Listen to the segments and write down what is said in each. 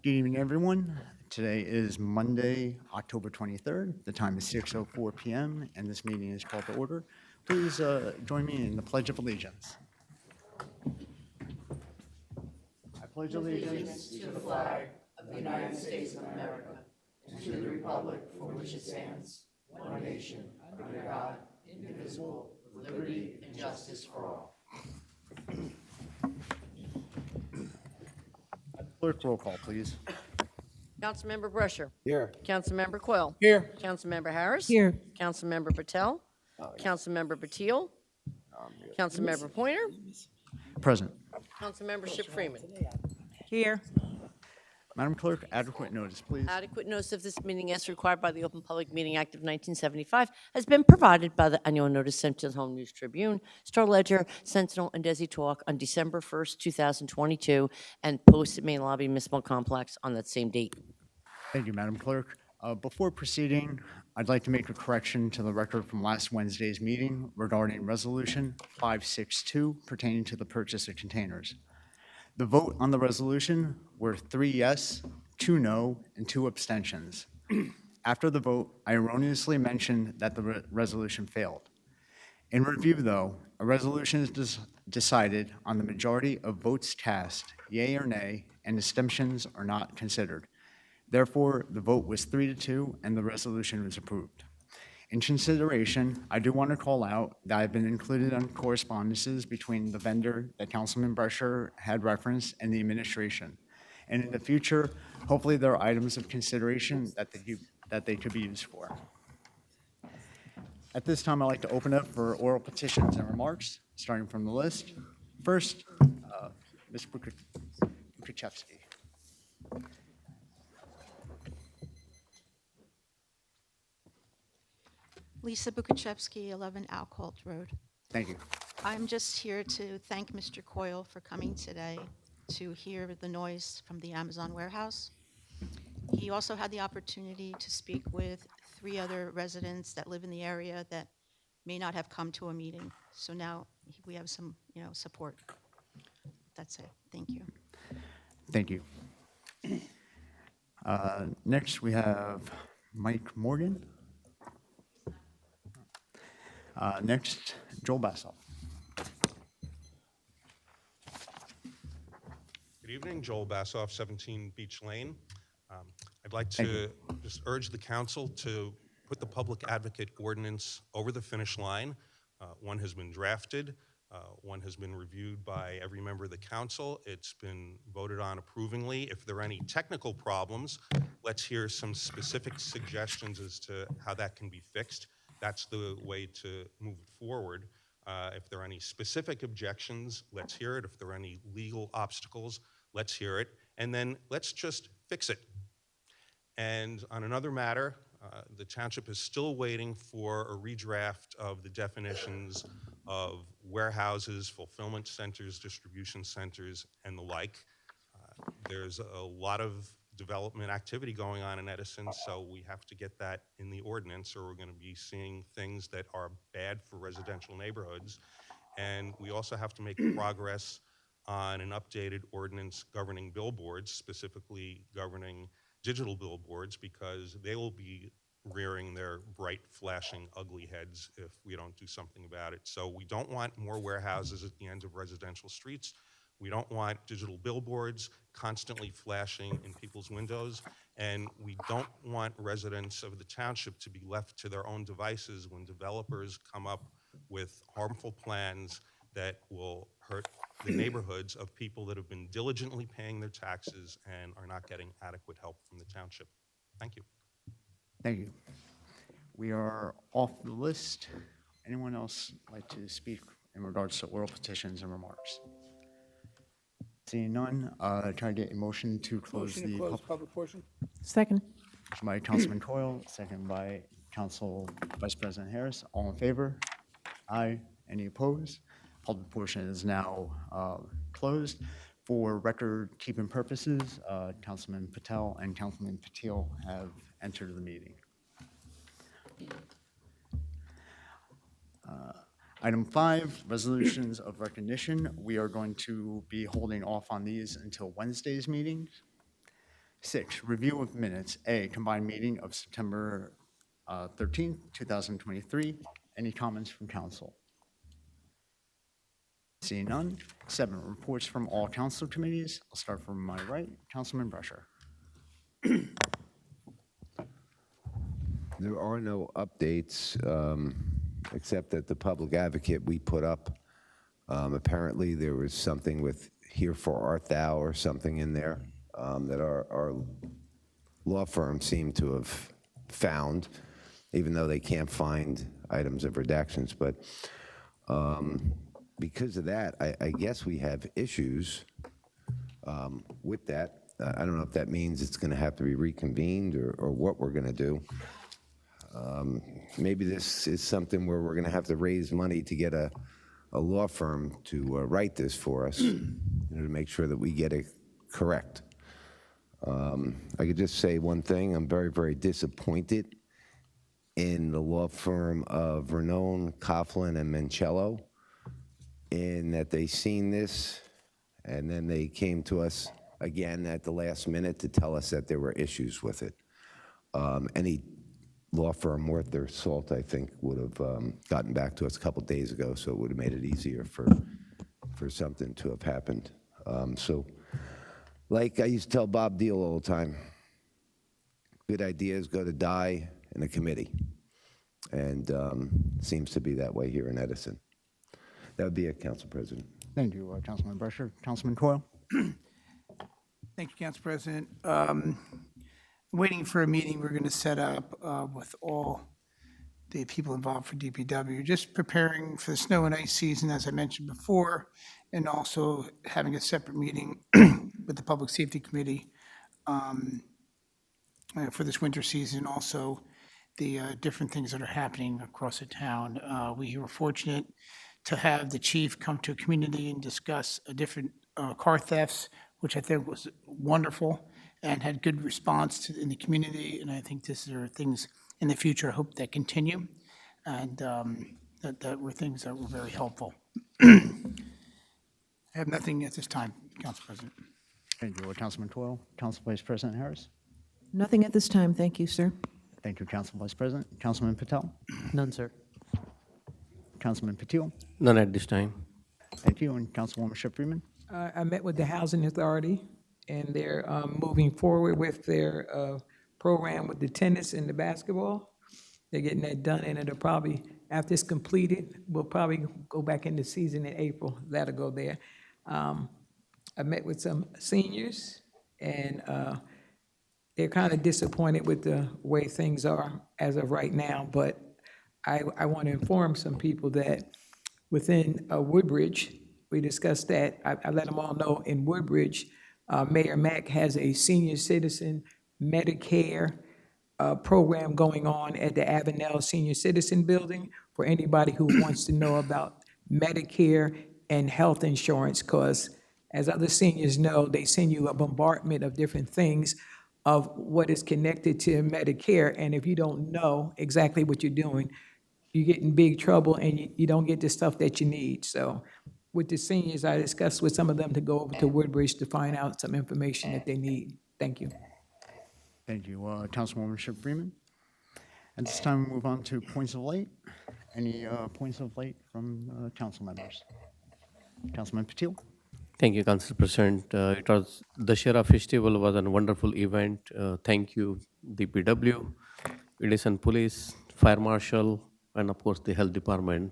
Good evening, everyone. Today is Monday, October 23rd. The time is 6:04 p.m., and this meeting is called to order. Please join me in the Pledge of Allegiance. I pledge allegiance to the flag of the United States of America, and to the republic for which it stands, one nation, under God, indivisible, with liberty and justice for all. Clerk, roll call, please. Councilmember Brusher. Here. Councilmember Coyle. Here. Councilmember Harris. Here. Councilmember Patel. Councilmember Patil. Councilmember Pointer. Present. Councilmembership Freeman. Here. Madam Clerk, adequate notice, please. Adequate notice of this meeting as required by the Open Public Meeting Act of 1975 has been provided by the annual notice sent to the Home News Tribune, Star Ledger, Sentinel, and Desi Talk on December 1st, 2022, and posted main lobby municipal complex on that same date. Thank you, Madam Clerk. Before proceeding, I'd like to make a correction to the record from last Wednesday's meeting regarding Resolution 562 pertaining to the purchase of containers. The vote on the resolution were 3 yes, 2 no, and 2 abstentions. After the vote, I erroneously mentioned that the resolution failed. In review, though, a resolution is decided on the majority of votes cast, yea or nay, and abstentions are not considered. Therefore, the vote was 3-2, and the resolution was approved. In consideration, I do want to call out that I've been included on correspondences between the vendor that Councilman Brusher had referenced and the administration. And in the future, hopefully there are items of consideration that they could be used for. At this time, I'd like to open up for oral petitions and remarks, starting from the list. First, Ms. Bukuchevsky. Lisa Bukuchevsky, 11 Alcolt Road. Thank you. I'm just here to thank Mr. Coyle for coming today to hear the noise from the Amazon warehouse. He also had the opportunity to speak with 3 other residents that live in the area that may not have come to a meeting. So now we have some, support. That's it. Thank you. Thank you. Next, we have Mike Morgan. Next, Joel Bassoff. Good evening, Joel Bassoff, 17 Beach Lane. I'd like to just urge the council to put the public advocate ordinance over the finish line. One has been drafted. One has been reviewed by every member of the council. It's been voted on approvingly. If there are any technical problems, let's hear some specific suggestions as to how that can be fixed. That's the way to move it forward. If there are any specific objections, let's hear it. If there are any legal obstacles, let's hear it. And then let's just fix it. And on another matter, the township is still waiting for a redraft of the definitions of warehouses, fulfillment centers, distribution centers, and the like. There's a lot of development activity going on in Edison, so we have to get that in the ordinance, or we're going to be seeing things that are bad for residential neighborhoods. And we also have to make progress on an updated ordinance governing billboards, specifically governing digital billboards, because they will be rearing their bright, flashing, ugly heads if we don't do something about it. So we don't want more warehouses at the ends of residential streets. We don't want digital billboards constantly flashing in people's windows, and we don't want residents of the township to be left to their own devices when developers come up with harmful plans that will hurt the neighborhoods of people that have been diligently paying their taxes and are not getting adequate help from the township. Thank you. Thank you. We are off the list. Anyone else like to speak in regards to oral petitions and remarks? Seeing none, try to get a motion to close Motion to the close public portion? Second. motion by Councilman Coyle, second by Council Vice President Harris. All in favor? Aye. Any opposed? Public portion is now closed. For record-keeping purposes, Councilman Patel and Councilman Patil have entered the meeting. Item 5, resolutions of recognition. We are going to be holding off on these until Wednesday's meeting. 6, review of minutes. A, combined meeting of September 13th, 2023. Any comments from council? Seeing none. 7, reports from all council committees. I'll start from my right. Councilman Brescher. There are no updates, except that the public advocate we put up, apparently there was something with Here for Art Thou or something in there that our law firm seemed to have found, even though they can't find items of redactions. But because of that, I guess we have issues with that. I don't know if that means it's going to have to be reconvened or what we're going to do. Maybe this is something where we're going to have to raise money to get a law firm to write this for us, to make sure that we get it correct. I could just say one thing. I'm very, very disappointed in the law firm of Renone, Coughlin, and Mancello, in that they seen this, and then they came to us again at the last minute to tell us that there were issues with it. Any law firm worth their salt, I think, would have gotten back to us a couple days ago, so it would have made it easier for something to have happened. So, like I used to tell Bob Deal all the time, good ideas go to die in a committee, and seems to be that way here in Edison. That would be it, Council President. Thank you, Councilman Brescher. Councilman Coyle. Thank you, Council President. Waiting for a meeting we're going to set up with all the people involved for DPW, just preparing for the snow and ice season, as I mentioned before, and also having a separate meeting with the Public Safety Committee for this winter season, also the different things that are happening across the town. We were fortunate to have the chief come to a community and discuss different car thefts, which I think was wonderful and had good response in the community. And I think these are things in the future, I hope that continue, and that were things that were very helpful. I have nothing at this time, Council President. Thank you, Councilman Coyle. Council Vice President Harris. Nothing at this time, thank you, sir. Thank you, Council Vice President. Councilman Patel. None, sir. Councilman Patil. None at this time. Thank you, and Councilwoman Ship Freeman. I met with the Housing Authority, and they're moving forward with their program with the tennis and the basketball. They're getting that done, and it'll probably, after it's completed, we'll probably go back into season in April. That'll go there. I met with some seniors, and they're kind of disappointed with the way things are as of right now, but I want to inform some people that within Woodbridge, we discussed that. I let them all know in Woodbridge, Mayor Mack has a senior citizen Medicare program going on at the Avenel Senior Citizen Building for anybody who wants to know about Medicare and health insurance, because as other seniors know, they send you a bombardment of different things of what is connected to Medicare, and if you don't know exactly what you're doing, you get in big trouble and you don't get the stuff that you need. So with the seniors, I discussed with some of them to go over to Woodbridge to find out some information that they need. Thank you. Thank you, Councilwoman Ship Freeman. At this time, we move on to points of light. Any points of light from council members? Councilman Patil. Thank you, Council President. The Dussehra Festival was a wonderful event. Thank you, DPW, Edison Police, Fire Marshal, and of course the Health Department.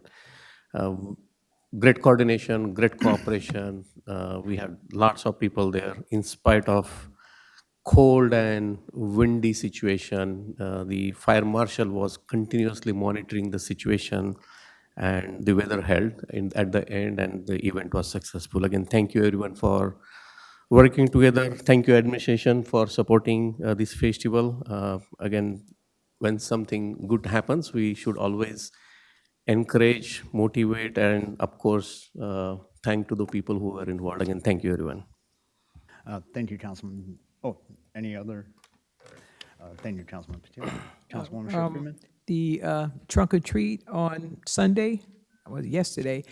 Great coordination, great cooperation. We had lots of people there. In spite of cold and windy situation, the Fire Marshal was continuously monitoring the situation, and the weather held at the end, and the event was successful. Again, thank you everyone for working together. Thank you administration for supporting this festival. Again, when something good happens, we should always encourage, motivate, and of course, thank to the people who are involved. Again, thank you everyone. Thank you, Councilman. Oh, any other? Thank you, Councilman Patil. Councilwoman Ship Freeman. The trunk or treat on Sunday, was yesterday,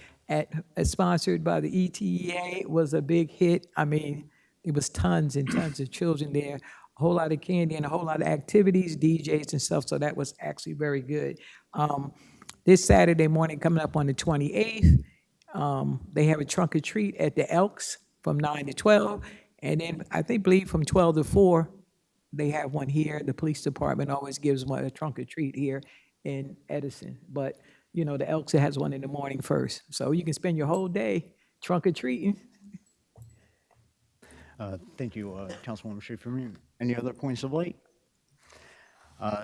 sponsored by the ETEA, was a big hit. I mean, it was tons and tons of children there. whole lot of candy and a whole lot of activities, DJs and stuff, so that was actually very good. This Saturday morning, coming up on the 28th, they have a trunk or treat at the Elks from 9 to 12, and then I believe from 12 to 4, they have one here. The police department always gives one a trunk or treat here in Edison, but, you know, the Elks has one in the morning first, so you can spend your whole day trunk or treating. Thank you, Councilwoman Schaefer. Any other points of light?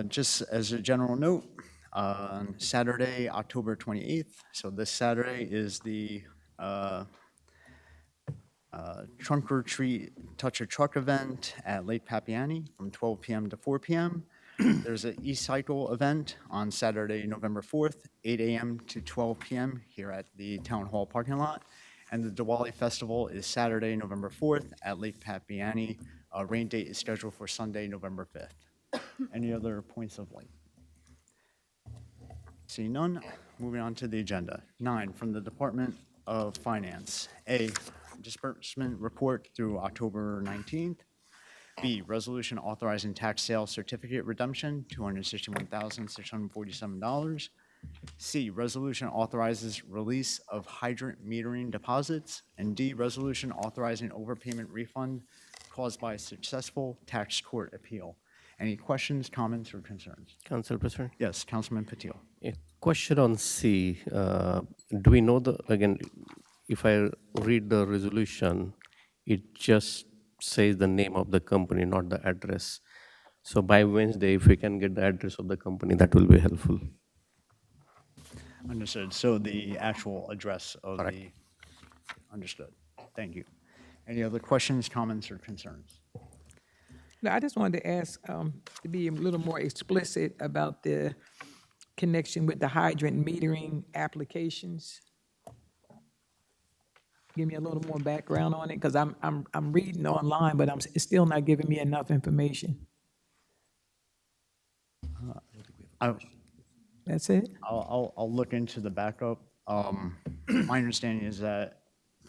Just as a general note, on Saturday, October 28th, so this Saturday is the Trunk or Treat Touch a Truck event at Lake Papiani from 12 p.m. to 4 p.m. There's an e-cycle event on Saturday, November 4th, 8 a.m. to 12 p.m. here at the Town Hall parking lot. And the Diwali Festival is Saturday, November 4th at Lake Papiani. Rain date is scheduled for Sunday, November 5th. Any other points of light? Seeing none, moving on to the agenda. 9, from the Department of Finance. A, disbursement report through October 19th. B, resolution authorizing tax sale certificate redemption, $261,647. C, resolution authorizes release of hydrant metering deposits. And D, resolution authorizing overpayment refund caused by a successful tax court appeal. Any questions, comments, or concerns? Council President, Yes, Councilman Patil. a question on C. Do we know again, if I read the resolution, it just says the name of the company, not the address. So by Wednesday, if we can get the address of the company, that will be helpful. Understood. So the actual address of the, understood. Thank you. Any other questions, comments, or concerns? No, I just wanted to ask to be a little more explicit about the connection with the hydrant metering applications. Give me a little more background on it, because I'm reading online, but it's still not giving me enough information. That's it? I'll look into the backup. My understanding is that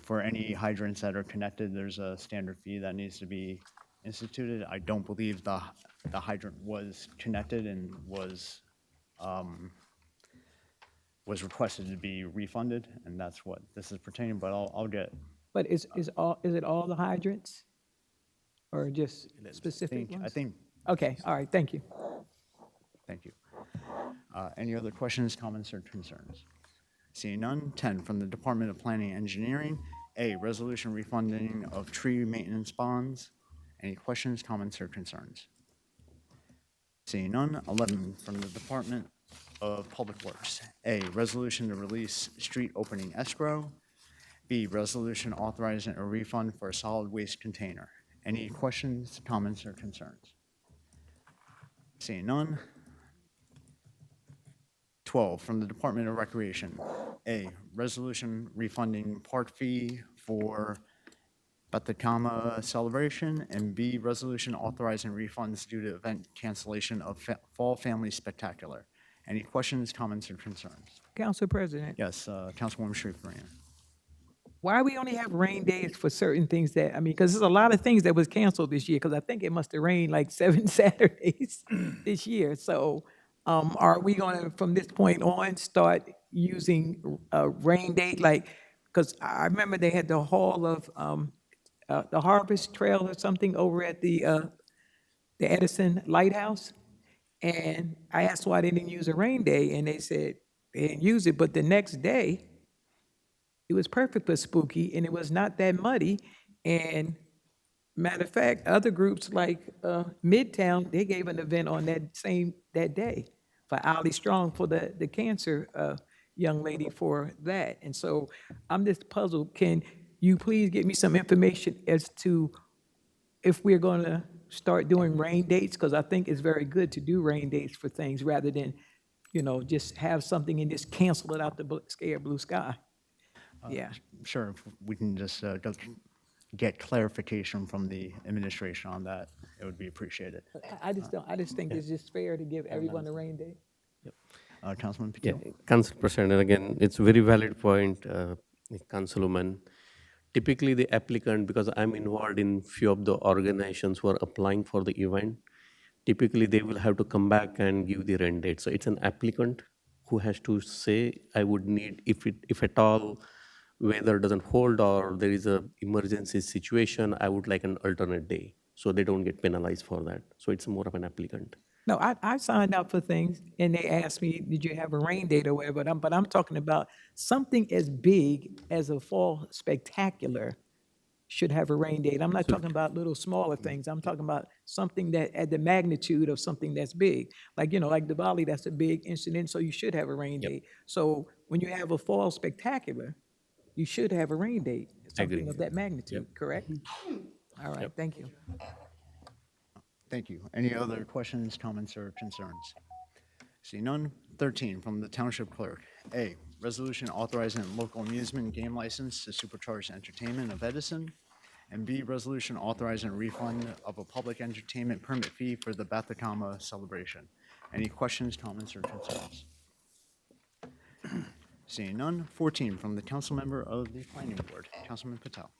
for any hydrants that are connected, there's a standard fee that needs to be instituted. I don't believe the hydrant was connected and was requested to be refunded, and that's what this is pertaining, but I'll get, But is it all the hydrants? Or just specific I ones? think, Okay, all right, thank you. thank you. Any other questions, comments, or concerns? Seeing none. 10, from the Department of Planning and Engineering. A, resolution refunding of tree maintenance bonds. Any questions, comments, or concerns? Seeing none. 11, from the Department of Public Works. A, resolution to release street opening escrow. B, resolution authorizing a refund for a solid waste container. Any questions, comments, or concerns? Seeing none. 12, from the Department of Recreation. A, resolution refunding park fee for Batakama celebration. And B, resolution authorizing refunds due to event cancellation of Fall Family Spectacular. Any questions, comments, or concerns? Council President, Yes, Councilwoman Schaefer. why we only have rain days for certain things that, I mean, because there's a lot of things that was canceled this year, because I think it must have rained like 7 Saturdays this year. So are we going to, from this point on, start using a rain date? Like, because I remember they had the Hall of, the Harvest Trail or something over at the Edison Lighthouse. And I asked why they didn't use a rain day, and they said they didn't use it, but the next day, it was perfect for spooky, and it was not that muddy. And matter of fact, other groups like Midtown, they gave an event on that day for Ali Strong, for the cancer young lady for that. And so I'm just puzzled. Can you please get me some information as to if we're going to start doing rain dates? Because I think it's very good to do rain dates for things rather than, just have something and just cancel it out the scared blue sky. Yeah. Sure, if we can just get clarification from the administration on that, it would be appreciated. I just think it's just fair to give everyone a rain date. Councilman Yeah, Patil? Council President, and again, it's very valid point, Councilwoman. typically the applicant, because I'm involved in few of the organizations who are applying for the event, typically they will have to come back and give the rent date. So it's an applicant who has to say, I would need, if at all weather doesn't hold or there is a emergency situation, I would like an alternate day. So they don't get penalized for that. So it's more of an applicant. No, I signed up for things and they asked me, did you have a rain date or whatever? But I'm talking about something as big as a fall spectacular should have a rain date. I'm not talking about little smaller things. I'm talking about something that at the magnitude of something that's big. Like, like Diwali, that's a big incident, so you should have a rain date. So when you have a fall spectacular, you should have a rain date, something Agree. of that magnitude, correct? All right, thank you. Thank you. Any other questions, comments, or concerns? See none. 13 from the Township Clerk. A, resolution authorizing local amusement game license to Supercharged Entertainment of Edison. And B, resolution authorizing a refund of a public entertainment permit fee for the Bathakama celebration. Any questions, comments, or concerns? Seeing none. 14 from the council member of the Planning Board, Councilman Patel.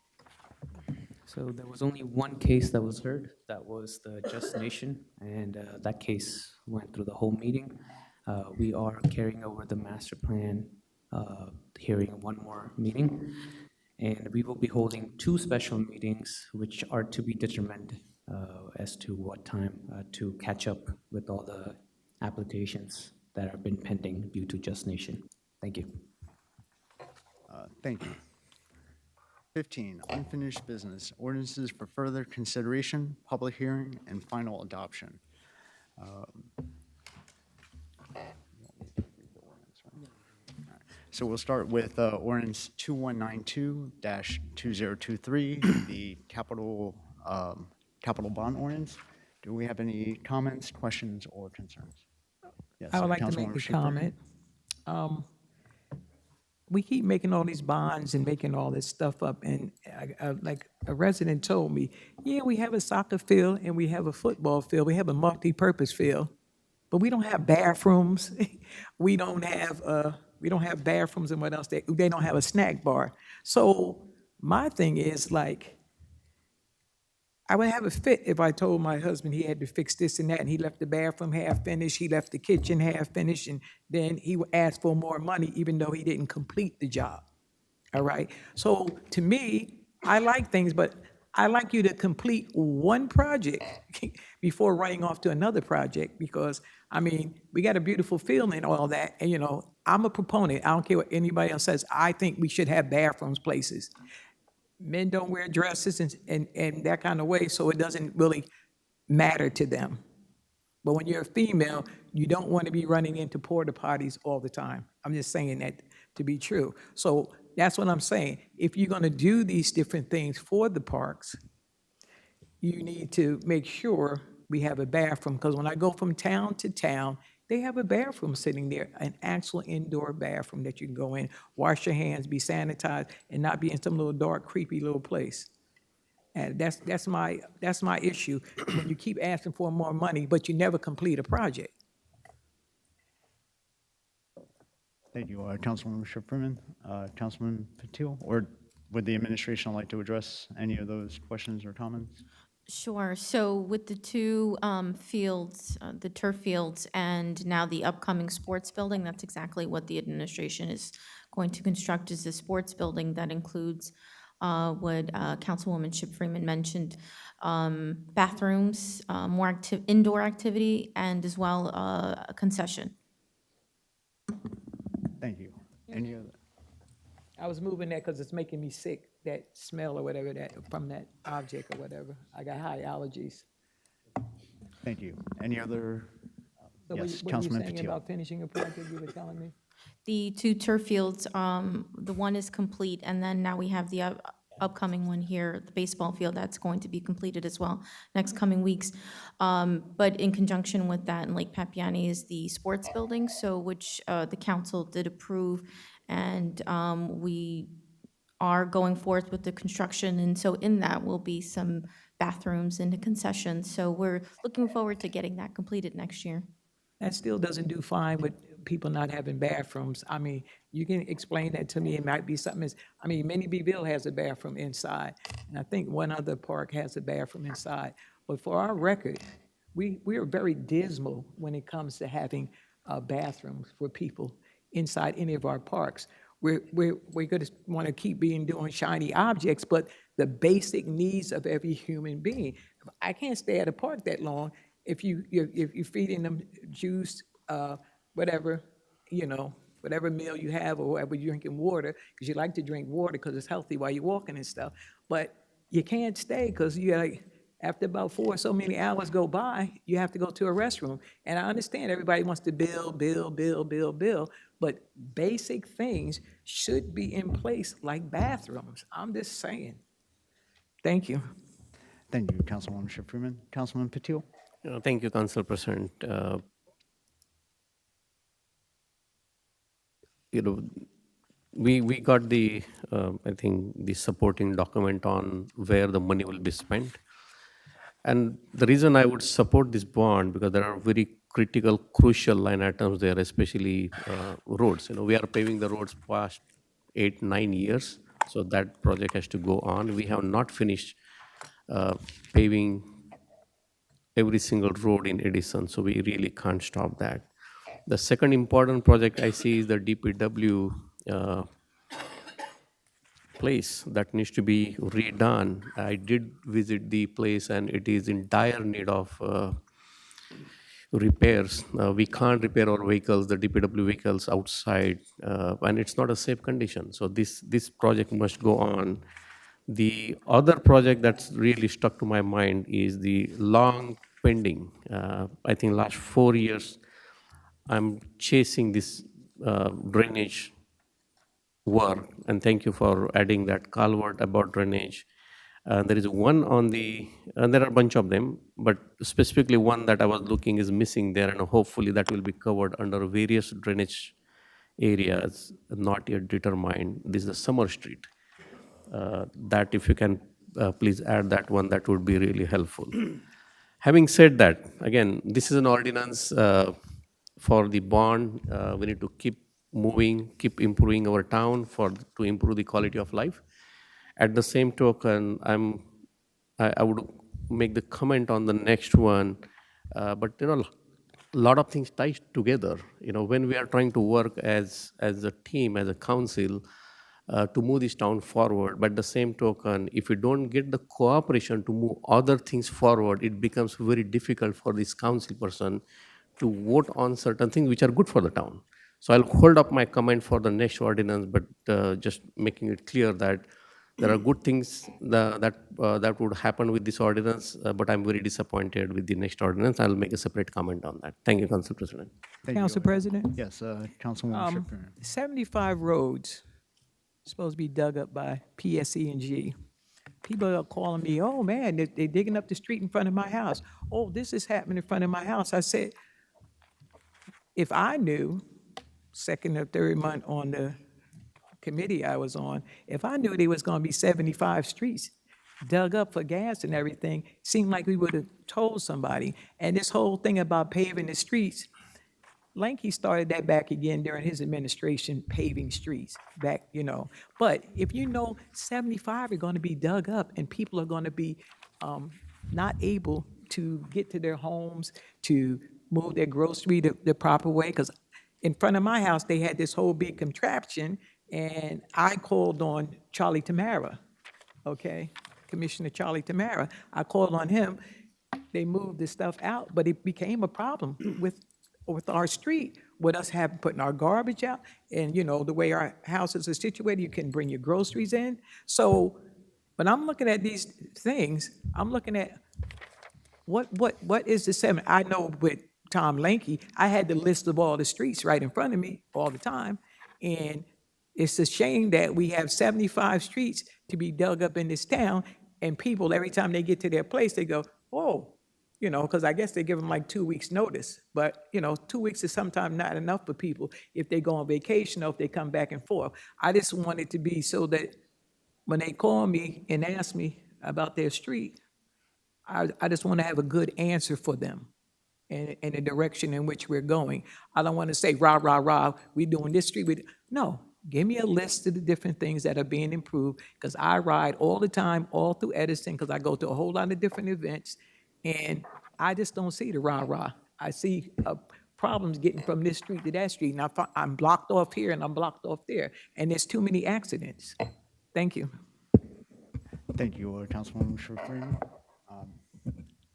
So there was only one case that was heard, that was the Just Nation, and that case went through the whole meeting. We are carrying over the master plan hearing in one more meeting, and we will be holding 2 special meetings, which are to be determined as to what time to catch up with all the applications that have been pending due to Just Nation. Thank you. Thank you. 15, unfinished business, ordinances for further consideration, public hearing, and final adoption. So we'll start with ordinance 2192-2023, the capital bond ordinance. Do we have any comments, questions, or concerns? Yes, I would like to Councilwoman make a Schaefer. comment. We keep making all these bonds and making all this stuff up, and like a resident told me, yeah, we have a soccer field and we have a football field, we have a multi-purpose field, but we don't have bathrooms. We don't have bathrooms, and what else? They don't have a snack bar. So my thing is, like, I would have a fit if I told my husband he had to fix this and that, and he left the bathroom half finished, he left the kitchen half finished, and then he would ask for more money even though he didn't complete the job. All right? So to me, I like things, but I like you to complete one project before running off to another project, because, I mean, we got a beautiful field and all that, and, I'm a proponent. I don't care what anybody else says. I think we should have bathrooms places. Men don't wear dresses and that kind of way, so it doesn't really matter to them. But when you're a female, you don't want to be running into porta potties all the time. I'm just saying that to be true. So that's what I'm saying. If you're going to do these different things for the parks, you need to make sure we have a bathroom, because when I go from town to town, they have a bathroom sitting there, an actual indoor bathroom that you can go in, wash your hands, be sanitized, and not be in some little dark, creepy little place. And that's my issue, when you keep asking for more money, but you never complete a project. Thank you, Councilwoman Schaeferman. Councilman Patil, or would the administration like to address any of those questions or comments? Sure. So with the 2 fields, the turf fields, and now the upcoming sports building, that's exactly what the administration is going to construct, is a sports building that includes what Councilwoman Ship Freeman mentioned, bathrooms, more indoor activity, and as well a concession. Thank you. Any other? I was moving that because it's making me sick, that smell or whatever, that from that object or whatever. I got high allergies. Thank you. Any other? So Yes, what were you Councilman saying Patil. about finishing a project you were telling me? The 2 turf fields, the one is complete, and then now we have the upcoming one here, the baseball field, that's going to be completed as well next coming weeks. But in conjunction with that, in Lake Papiani is the sports building, so which the council did approve, and we are going forth with the construction, and so in that will be some bathrooms and a concession. So we're looking forward to getting that completed next year. That still doesn't do fine with people not having bathrooms. I mean, you can explain that to me. It might be something, I mean, Minnie Beville has a bathroom inside, and I think one other park has a bathroom inside. But for our record, we are very dismal when it comes to having bathrooms for people inside any of our parks. We're going to want to keep doing shiny objects, but the basic needs of every human being. I can't stay at a park that long if you're feeding them juice, whatever, whatever meal you have, or whatever you're drinking water, because you like to drink water because it's healthy while you're walking and stuff. But you can't stay because after about 4 or so many hours go by, you have to go to a restroom. And I understand everybody wants to build, but basic things should be in place like bathrooms. I'm just saying. Thank you. Thank you, Councilwoman Freeman. Councilman Patil? Thank you, Council President. We got the, I think, the supporting document on where the money will be spent. And the reason I would support this bond, because there are very critical, crucial line items there, especially roads. We are paving the roads past 8-9 years, so that project has to go on. We have not finished paving every single road in Edison, so we really can't stop that. The second important project I see is the DPW place that needs to be redone. I did visit the place and it is in dire need of repairs. We can't repair our vehicles, the DPW vehicles outside, and it's not a safe condition. So this project must go on. The other project that's really stuck to my mind is the long pending. I think last 4 years, I'm chasing this drainage work, and thank you for adding that culvert about drainage. There is one on the, and there are a bunch of them, but specifically one that I was looking is missing there, and hopefully that will be covered under various drainage areas not yet determined. This is the Summer Street. That if you can please add that one, that would be really helpful. Having said that, again, this is an ordinance for the bond. We need to keep moving, keep improving our town to improve the quality of life. At the same token, I would make the comment on the next one, but a lot of things tie together. When we are trying to work as a team, as a council, to move this town forward, but at the same token, if we don't get the cooperation to move other things forward, it becomes very difficult for this council person to vote on certain things which are good for the town. So I'll hold up my comment for the next ordinance, but just making it clear that there are good things that would happen with this ordinance, but I'm very disappointed with the next ordinance. I'll make a separate comment on that. Thank you, Council President. Thank you. Council President? Yes, Councilwoman Freeman. 75 roads supposed to be dug up by PSE&G. People are calling me, oh man, they're digging up the street in front of my house. Oh, this is happening in front of my house. I said, if I knew, second or third month on the committee I was on, if I knew there was going to be 75 streets dug up for gas and everything, seemed like we would have told somebody. And this whole thing about paving the streets, Lanky started that back again during his administration, paving streets back, But if 75 are going to be dug up and people are going to be not able to get to their homes, to move their grocery the proper way, because in front of my house, they had this whole big contraption, and I called on Charlie Tamara, okay? Commissioner Charlie Tamara. I called on him. They moved this stuff out, but it became a problem with our street, with us putting our garbage out, and the way our houses are situated, you can bring your groceries in. So, when I'm looking at these things, I'm looking at what is the 7? I know with Tom Lanky, I had the list of all the streets right in front of me all the time, and it's a shame that we have 75 streets to be dug up in this town, and people, every time they get to their place, they go, oh, because I guess they give them like 2 weeks notice. But, 2 weeks is sometimes not enough for people if they go on vacation or if they come back and forth. I just want it to be so that when they call me and ask me about their street, I just want to have a good answer for them. and the direction in which we're going. I don't want to say, rah, rah, rah, we doing this street. No, give me a list of the different things that are being improved, because I ride all the time, all through Edison, because I go to a whole lot of different events, and I just don't see the rah, rah. I see problems getting from this street to that street, and I'm blocked off here and I'm blocked off there, and there's too many accidents. Thank you. Thank you, Councilwoman Freeman.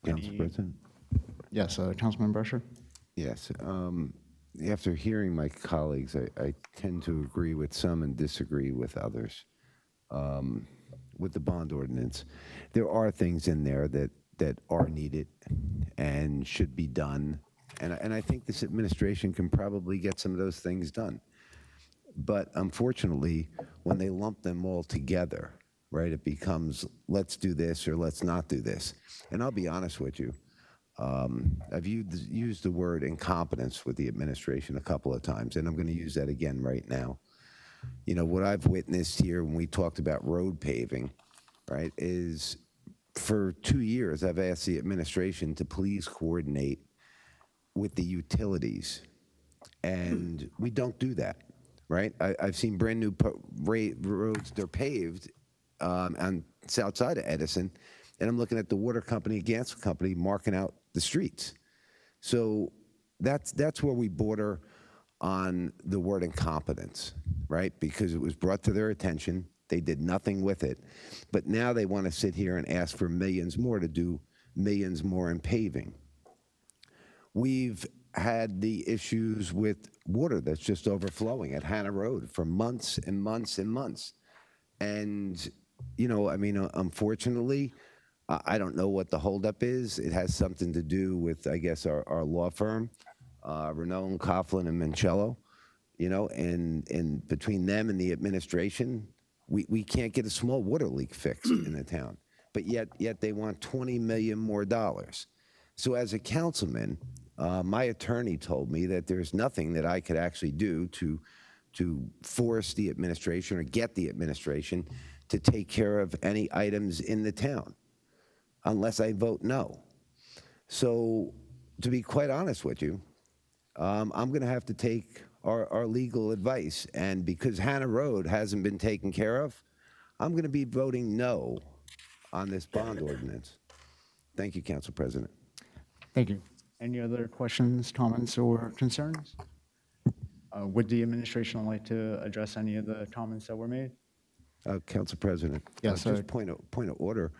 Council President? Yes, Councilman Brescher? Yes. After hearing my colleagues, I tend to agree with some and disagree with others. With the bond ordinance, there are things in there that are needed and should be done. And I think this administration can probably get some of those things done. But unfortunately, when they lump them all together, right, it becomes, let's do this or let's not do this. And I'll be honest with you, I've used the word incompetence with the administration a couple of times, and I'm going to use that again right now. You know, what I've witnessed here when we talked about road paving, right, is for 2 years, I've asked the administration to please coordinate with the utilities, and we don't do that, right? I've seen brand new roads, they're paved on south side of Edison, and I'm looking at the water company, gas company, marking out the streets. So that's where we border on the word incompetence, right? Because it was brought to their attention, they did nothing with it, but now they want to sit here and ask for millions more to do millions more in paving. We've had the issues with water that's just overflowing at Hannah Road for months and months and months. And, you know, I mean, unfortunately, I don't know what the holdup is. It has something to do with, I guess, our law firm, Renault and Coughlin and Mancello, you know, and between them and the administration, we can't get a small water leak fixed in the town. But yet they want $20 million more. So as a councilman, my attorney told me that there's nothing that I could actually do to force the administration or get the administration to take care of any items in the town unless I vote no. So to be quite honest with you, I'm going to have to take our legal advice. And because Hannah Road hasn't been taken care of, I'm going to be voting no on this bond ordinance. Thank you, Council President. Thank you. Any other questions, comments, or concerns? Would the administration like to address any of the comments that were made? Council President. Yes, just point of order.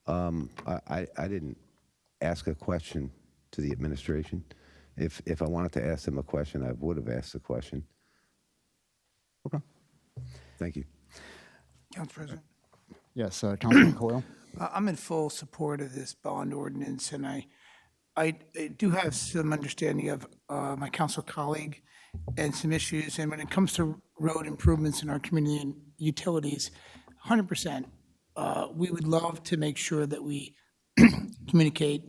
I didn't ask a question to the administration. If I wanted to ask them a question, I would have asked the question. Okay. Thank you. Council President. Yes, Councilman Coyle? I'm in full support of this bond ordinance, and I do have some understanding of my council colleague and some issues. And when it comes to road improvements in our community and utilities, 100%, we would love to make sure that we communicate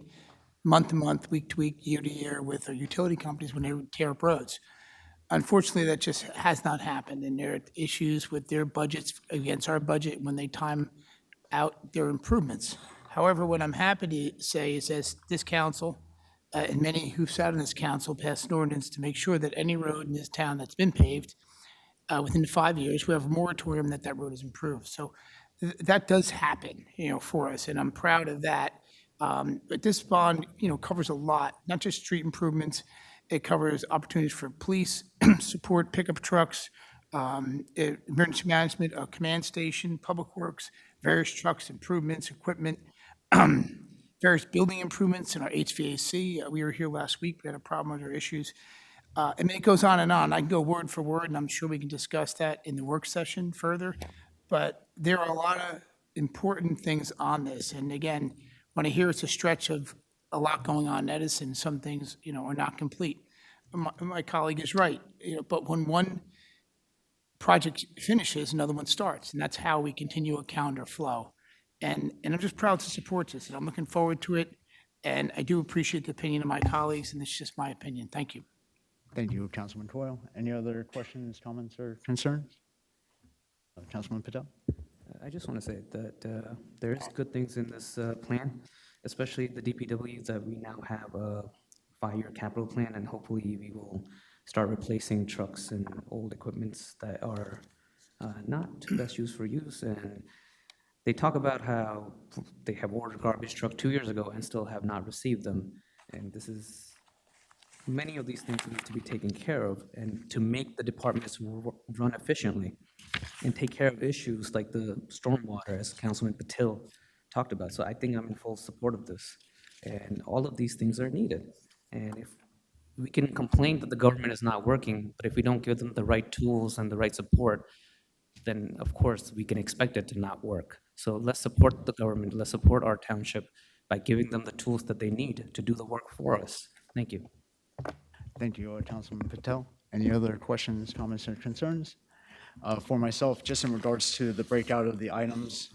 month to month, week to week, year to year with our utility companies when they tear up roads. Unfortunately, that just has not happened, and there are issues with their budgets against our budget when they time out their improvements. However, what I'm happy to say is as this council, and many who sat on this council passed an ordinance to make sure that any road in this town that's been paved within 5 years, we have a moratorium that road is improved. So that does happen, you know, for us, and I'm proud of that. But this bond, you know, covers a lot, not just street improvements. It covers opportunities for police support, pickup trucks, emergency management, a command station, public works, various trucks, improvements, equipment, various building improvements in our HVAC. We were here last week. We had a problem with our issues. And it goes on and on. I can go word for word, and I'm sure we can discuss that in the work session further. But there are a lot of important things on this. And again, when I hear it's a stretch of a lot going on in Edison, some things, you know, are not complete. My colleague is right, you know, but when one project finishes, another one starts, and that's how we continue a calendar flow. And I'm just proud to support this, and I'm looking forward to it. And I do appreciate the opinion of my colleagues, and it's just my opinion. Thank you. Thank you, Councilman Coyle. Any other questions, comments, or concerns? Councilman Patel? I just want to say that there is good things in this plan, especially the DPWs that we now have 5-year capital plan, and hopefully we will start replacing trucks and old equipments that are not best used for use. And they talk about how they have ordered garbage truck 2 years ago and still have not received them. And this is, many of these things need to be taken care of, and to make the departments run efficiently and take care of issues like the stormwater, as Councilman Patil talked about. So I think I'm in full support of this. And all of these things are needed. And if we can complain that the government is not working, but if we don't give them the right tools and the right support, then of course we can expect it to not work. So let's support the government, let's support our township by giving them the tools that they need to do the work for us. Thank you. Thank you, Councilman Patel. Any other questions, comments, or concerns? For myself, just in regards to the breakout of the items,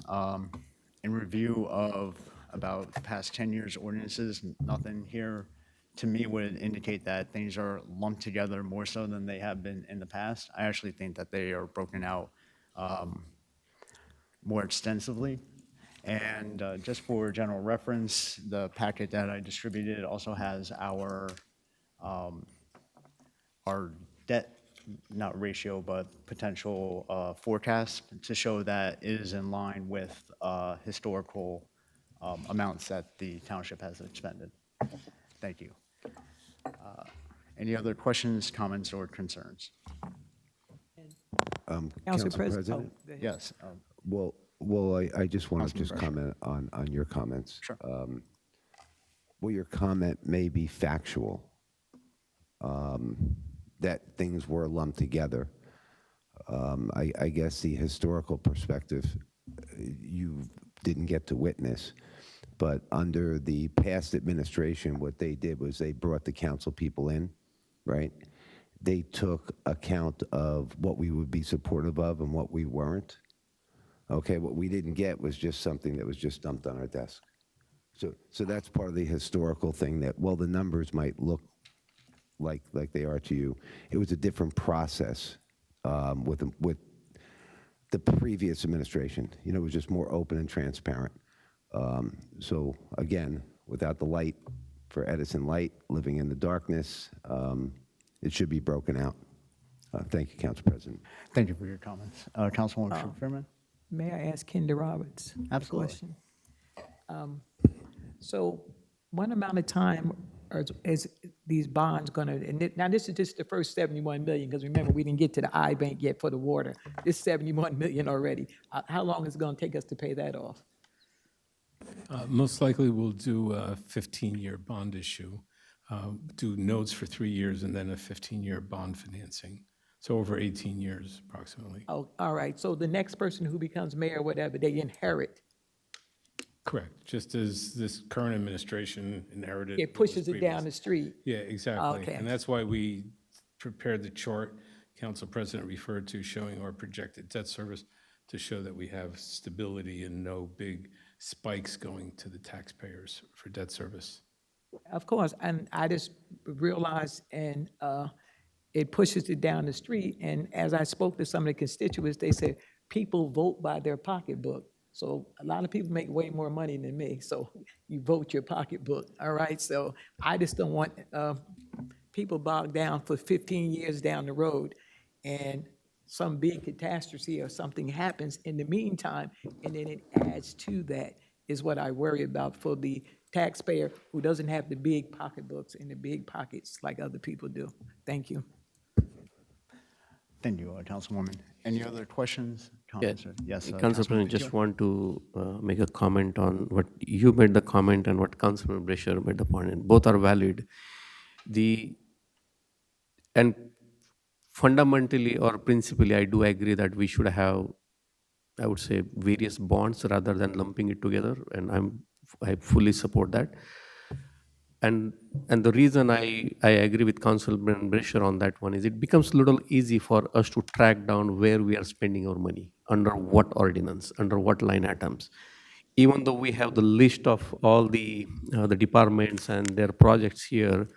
in review of about the past 10 years ordinances, nothing here to me would indicate that things are lumped together more so than they have been in the past. I actually think that they are broken out more extensively. And just for general reference, the packet that I distributed also has our debt, not ratio, but potential forecast to show that it is in line with historical amounts that the township has expended. Thank you. Any other questions, comments, or concerns? Council President. oh, go ahead. Yes. Well, I just want to Councilman just Brescher. comment on your comments. Sure. Well, your comment may be factual, that things were lumped together. I guess the historical perspective you didn't get to witness, but under the past administration, what they did was they brought the council people in, right? They took account of what we would be supportive of and what we weren't. Okay, what we didn't get was just something that was just dumped on our desk. So that's part of the historical thing that, well, the numbers might look like they are to you. It was a different process with the previous administration. You know, it was just more open and transparent. So again, without the light for Edison Light, living in the darkness, it should be broken out. Thank you, Council President. Thank you for your comments. Councilwoman Sherman? May I ask Kendra Roberts a Absolutely. question? So what amount of time is these bonds going to, now this is just the first 71 million, because remember, we didn't get to the I-Bank yet for the water. This 71 million already. How long is it going to take us to pay that off? Most likely, we'll do a 15-year bond issue, do notes for 3 years, and then a 15-year bond financing. So over 18 years, approximately. Oh, all right, so the next person who becomes mayor or whatever, they inherit. Correct, just as this current administration inherited. It what was pushes it previous. down the street. Yeah, exactly. Okay. And that's why we prepared the chart Council President referred to, showing our projected debt service to show that we have stability and no big spikes going to the taxpayers for debt service. Of course, and I just realized, and it pushes it down the street, and as I spoke to some of the constituents, they said, people vote by their pocketbook. So a lot of people make way more money than me, so you vote your pocketbook, all right? So I just don't want people bogged down for 15 years down the road, and some big catastrophe or something happens in the meantime, and then it adds to that, is what I worry about for the taxpayer who doesn't have the big pocketbooks and the big pockets like other people do. Thank you. Thank you, Councilwoman. Any other questions, comments? Yes, Council Councilman President, just Patil. want to make a comment on what you made the comment and what Councilman Brescher made the point, and both are valid. And fundamentally or principally, I do agree that we should have, I would say, various bonds rather than lumping it together, and I fully support that. And the reason I agree with Councilman Brescher on that one is it becomes a little easy for us to track down where we are spending our money, under what ordinance, under what line items. Even though we have the list of all the departments and their projects here,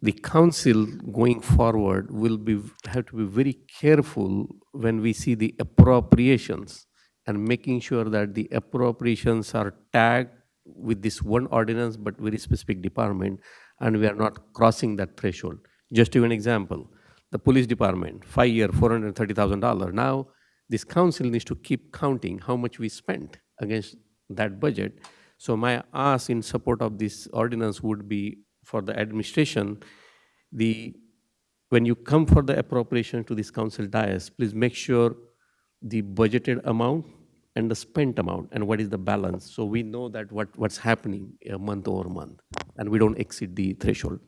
the council going forward will have to be very careful when we see the appropriations and making sure that the appropriations are tagged with this one ordinance but very specific department. and we are not crossing that threshold. Just to give an example, the police department, 5-year, $430,000. Now, this council needs to keep counting how much we spent against that budget. So my ask in support of this ordinance would be for the administration, when you come for the appropriation to this council dais, please make sure the budgeted amount and the spent amount and what is the balance. So we know that what's happening month over month and we don't exceed the threshold.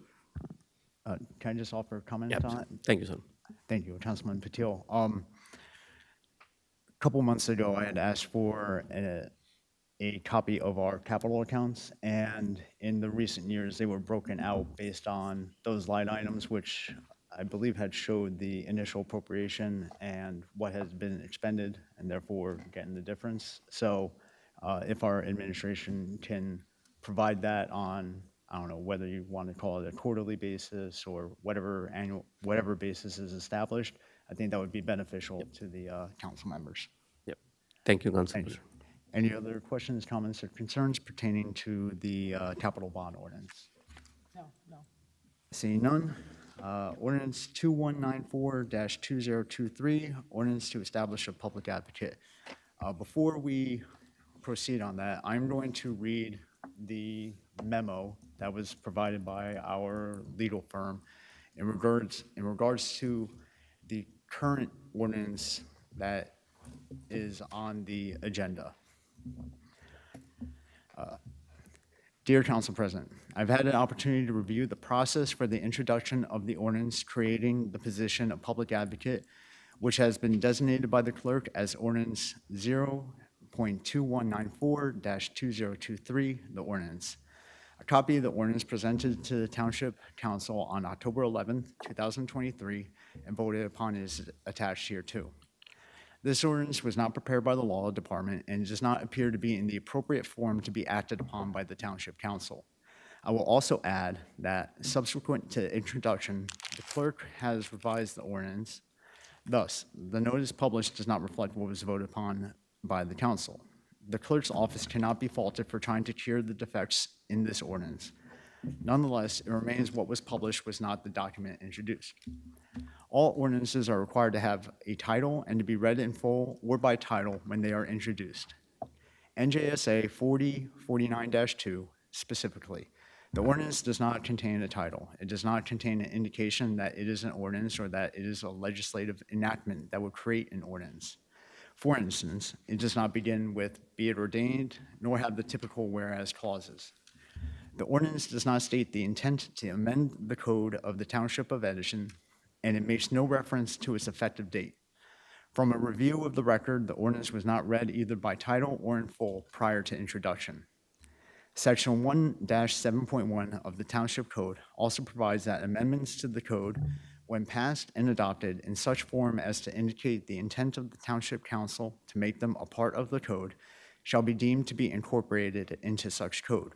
Can I just offer a comment Yeah, on it? thank you, sir. Thank you, Councilman Patil. A couple months ago, I had asked for a copy of our capital accounts, and in the recent years, they were broken out based on those line items, which I believe had showed the initial appropriation and what has been expended, and therefore getting the difference. So if our administration can provide that on, I don't know, whether you want to call it a quarterly basis or whatever basis is established, I think that would be beneficial to the council members. Yep. Thank you, Council Thank you. President. Any other questions, comments, or concerns pertaining to the capital bond ordinance? No. Seeing none, ordinance 2194-2023, ordinance to establish a public advocate. Before we proceed on that, I'm going to read the memo that was provided by our legal firm in regards to the current ordinance that is on the agenda. Dear Council President, I've had an opportunity to review the process for the introduction of the ordinance creating the position of public advocate, which has been designated by the clerk as ordinance 0.2194-2023, the ordinance. A copy of the ordinance presented to the Township Council on October 11th, 2023, and voted upon is attached here too. This ordinance was not prepared by the Law Department and does not appear to be in the appropriate form to be acted upon by the Township Council. I will also add that subsequent to introduction, the clerk has revised the ordinance. Thus, the notice published does not reflect what was voted upon by the council. The clerk's office cannot be faulted for trying to cure the defects in this ordinance. Nonetheless, it remains what was published was not the document introduced. All ordinances are required to have a title and to be read in full or by title when they are introduced. NJSA 4049-2 specifically, the ordinance does not contain a title. It does not contain an indication that it is an ordinance or that it is a legislative enactment that would create an ordinance. For instance, it does not begin with "be it ordained," nor have the typical whereas clauses. The ordinance does not state the intent to amend the code of the Township of Edison, and it makes no reference to its effective date. From a review of the record, the ordinance was not read either by title or in full prior to introduction. Section 1-7.1 of the Township Code also provides that amendments to the code, when passed and adopted in such form as to indicate the intent of the Township Council to make them a part of the code, shall be deemed to be incorporated into such code.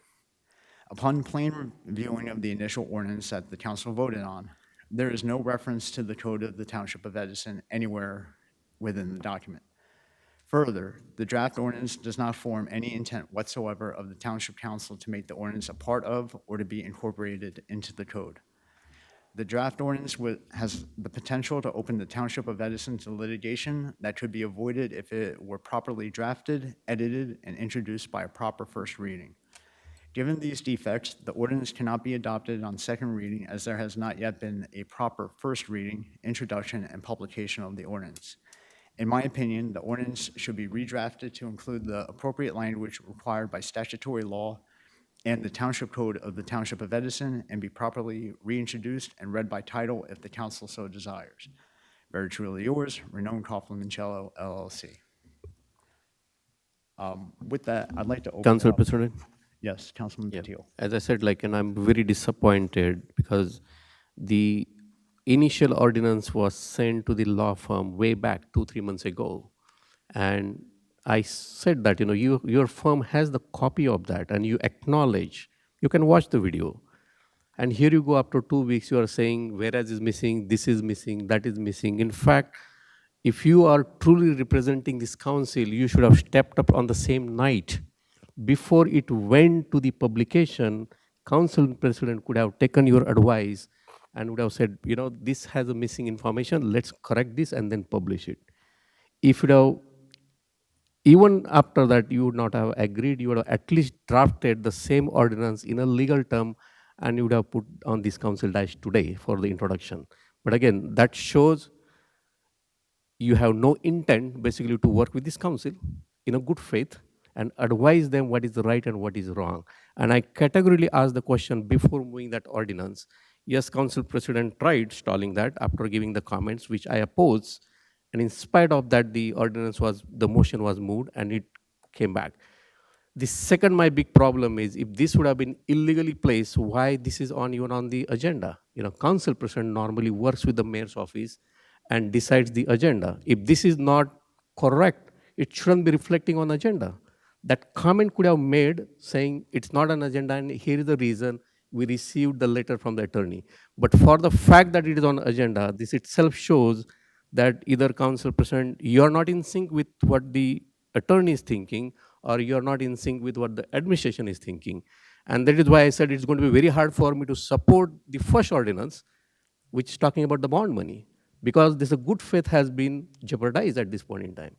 Upon plain reviewing of the initial ordinance that the council voted on, there is no reference to the code of the Township of Edison anywhere within the document. Further, the draft ordinance does not form any intent whatsoever of the Township Council to make the ordinance a part of or to be incorporated into the code. The draft ordinance has the potential to open the Township of Edison to litigation that could be avoided if it were properly drafted, edited, and introduced by a proper first reading. Given these defects, the ordinance cannot be adopted on second reading as there has not yet been a proper first reading, introduction, and publication of the ordinance. In my opinion, the ordinance should be redrafted to include the appropriate language required by statutory law and the Township Code of the Township of Edison and be properly reintroduced and read by title if the council so desires. Very truly yours, Renaud Coughlin-Mancello, LLC. With that, I'd like to open Council up. President? Yes, Councilman Patil. As I said, and I'm very disappointed because the initial ordinance was sent to the law firm way back 2-3 months ago. And I said that, your firm has the copy of that and you acknowledge, you can watch the video. And here you go after 2 weeks, you are saying, whereas is missing, this is missing, that is missing. In fact, if you are truly representing this council, you should have stepped up on the same night before it went to the publication, council president could have taken your advice and would have said, you know, this has a missing information, let's correct this and then publish it. If you have, even after that, you would not have agreed, you would have at least drafted the same ordinance in a legal term and you would have put on this council dash today for the introduction. But again, that shows you have no intent basically to work with this council in a good faith and advise them what is right and what is wrong. And I categorically asked the question before moving that ordinance. Yes, council president tried stalling that after giving the comments, which I oppose. And in spite of that, the motion was moved and it came back. The second, my big problem is if this would have been illegally placed, why this is even on the agenda? You know, council president normally works with the mayor's office and decides the agenda. If this is not correct, it shouldn't be reflecting on agenda. That comment could have made saying it's not an agenda and here is the reason we received the letter from the attorney. But for the fact that it is on agenda, this itself shows that either council president, you're not in sync with what the attorney is thinking or you're not in sync with what the administration is thinking. And that is why I said it's going to be very hard for me to support the first ordinance, which is talking about the bond money, because this good faith has been jeopardized at this point in time.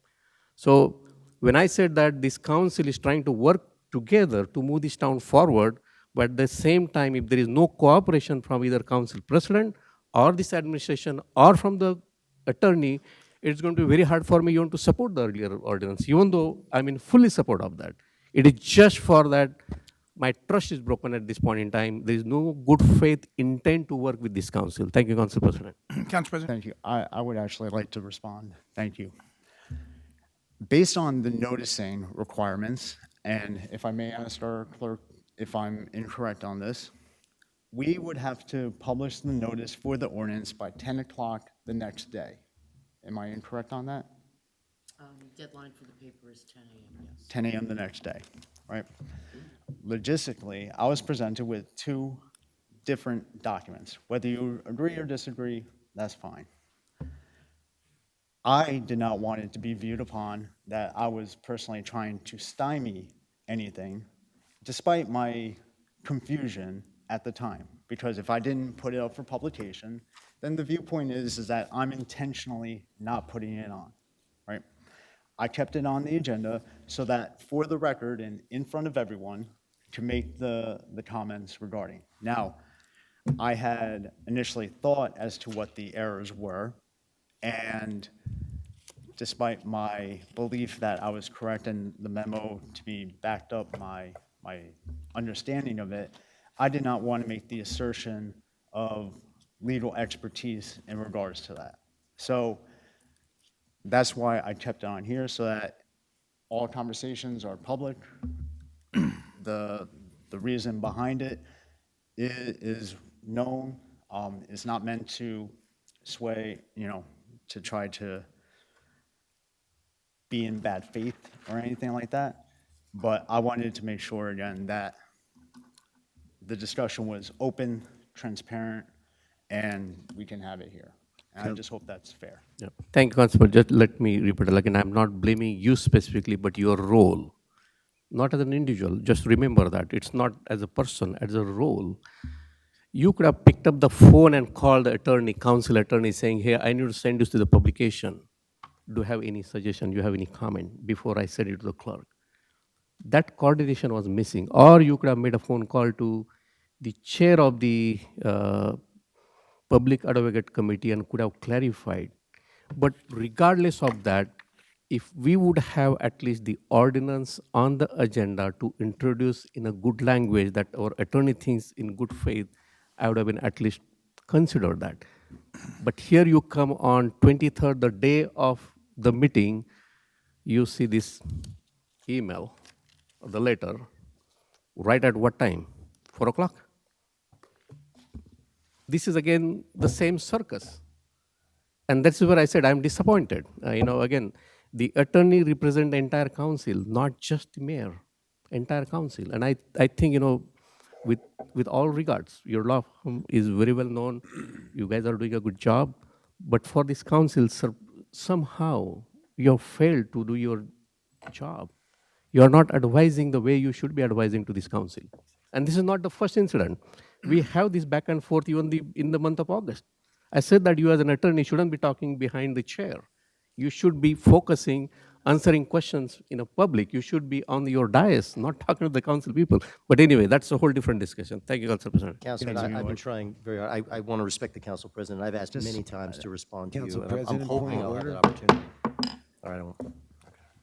So when I said that this council is trying to work together to move this town forward, but at the same time, if there is no cooperation from either council president or this administration or from the attorney, it's going to be very hard for me even to support the earlier ordinance, even though I'm in fully support of that. It is just for that my trust is broken at this point in time. There is no good faith intent to work with this council. Thank you, Council President. Council President. Thank you. I would actually like to respond. Thank you. Based on the noticing requirements, and if I may ask our clerk if I'm incorrect on this, we would have to publish the notice for the ordinance by 10 o'clock the next day. Am I incorrect on that? Deadline for the paper is 10 a.m., yes. 10 a.m. the next day, right? Logistically, I was presented with two different documents. Whether you agree or disagree, that's fine. I did not want it to be viewed upon that I was personally trying to stymie anything, despite my confusion at the time. Because if I didn't put it up for publication, then the viewpoint is that I'm intentionally not putting it on, right? I kept it on the agenda so that for the record and in front of everyone to make the comments regarding. Now, I had initially thought as to what the errors were, and despite my belief that I was correct and the memo to be backed up my understanding of it, I did not want to make the assertion of legal expertise in regards to that. So that's why I kept it on here, so that all conversations are public. The reason behind it is known. It's not meant to sway, to try to be in bad faith or anything like that. But I wanted to make sure, again, that the discussion was open, transparent, and we can have it here. And I just hope that's fair. Yeah. Thank you, Constable. Just let me repeat it again. I'm not blaming you specifically, but your role, not as an individual. Just remember that. It's not as a person, as a role. You could have picked up the phone and called the attorney, council attorney, saying, hey, I need to send this to the publication. Do you have any suggestion? Do you have any comment before I send it to the clerk? That coordination was missing. Or you could have made a phone call to the chair of the Public Advocate Committee and could have clarified. But regardless of that, if we would have at least the ordinance on the agenda to introduce in a good language that our attorney thinks in good faith, I would have been at least considered that. But here you come on 23rd, the day of the meeting, you see this email, or the letter, right at what time? 4 o'clock? This is again the same circus. And that's where I said I'm disappointed. Again, the attorney represents the entire council, not just the mayor, entire council. And I think, with all regards, your law firm is very well known. You guys are doing a good job. But for this council, somehow you have failed to do your job. You are not advising the way you should be advising to this council. And this is not the first incident. We have this back and forth even in the month of August. I said that you as an attorney shouldn't be talking behind the chair. You should be focusing, answering questions in a public. You should be on your dais, not talking to the council people. But anyway, that's a whole different discussion. Thank you, Council President. Councilman, I've been trying very hard. I want to respect the council president. I've asked many times to respond to you. Council and I'm President, hoping point of I'll have order. that opportunity. All right, I won't.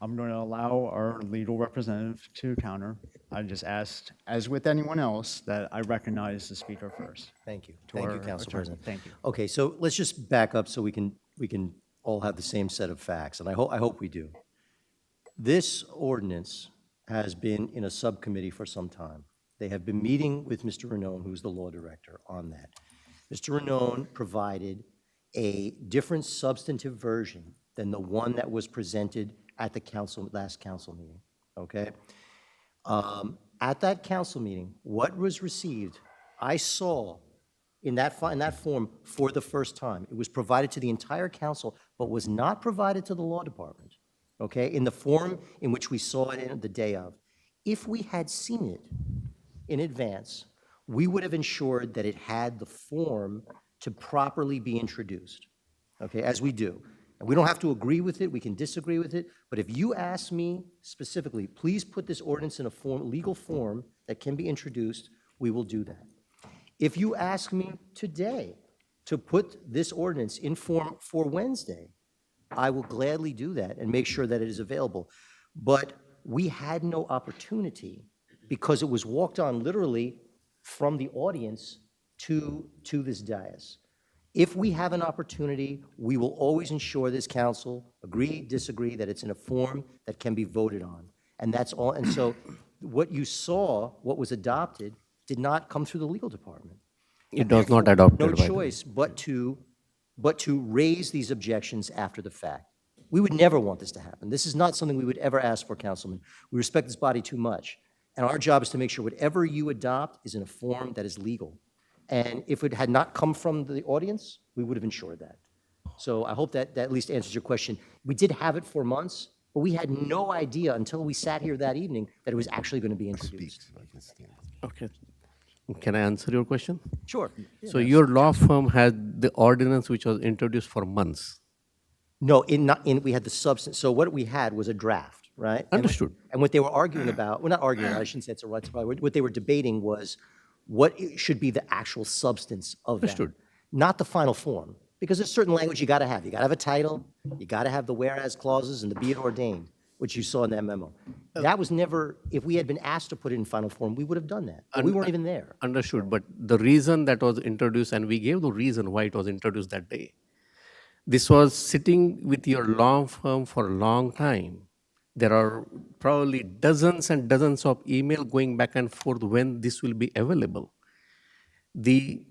I'm going to allow our legal representative to counter. I just asked, as with anyone else, that I recognize the speaker first. Thank you. To Thank our you, Council attorney. President. Thank you. Okay, so let's just back up so we can all have the same set of facts, and I hope we do. This ordinance has been in a subcommittee for some time. They have been meeting with Mr. Ranone, who's the law director, on that. Mr. Ranone provided a different substantive version than the one that was presented at the last council meeting, okay? At that council meeting, what was received, I saw in that form for the first time. It was provided to the entire council, but was not provided to the law department, okay, in the form in which we saw it in the day of. If we had seen it in advance, we would have ensured that it had the form to properly be introduced, okay, as we do. And we don't have to agree with it, we can disagree with it, but if you ask me specifically, please put this ordinance in a legal form that can be introduced, we will do that. If you ask me today to put this ordinance in form for Wednesday, I will gladly do that and make sure that it is available. But we had no opportunity because it was walked on literally from the audience to this dais. If we have an opportunity, we will always ensure this council, agree, disagree, that it's in a form that can be voted on. And that's all. And so what you saw, what was adopted, did not come through the legal department. It was not adopted. No by the- choice but to raise these objections after the fact. We would never want this to happen. This is not something we would ever ask for, Councilman. We respect this body too much. And our job is to make sure whatever you adopt is in a form that is legal. And if it had not come from the audience, we would have ensured that. So I hope that at least answers your question. We did have it for months, but we had no idea until we sat here that evening that it was actually going to be introduced. Okay. Can I answer your question? Sure. So your law firm had the ordinance which was introduced for months. No, we had the substance. So what we had was a draft, right? Understood. And what they were arguing about, well, not arguing, I shouldn't say it's a right to buy. What they were debating was what should be the actual substance of that. Understood. Not the final form. Because there's certain language you got to have. You got to have a title, you got to have the whereas clauses and the be it ordained, which you saw in that memo. That was never, if we had been asked to put it in final form, we would have done that. But we weren't even there. Understood, but the reason that was introduced, and we gave the reason why it was introduced that day. This was sitting with your law firm for a long time. There are probably dozens and dozens of email going back and forth when this will be available. The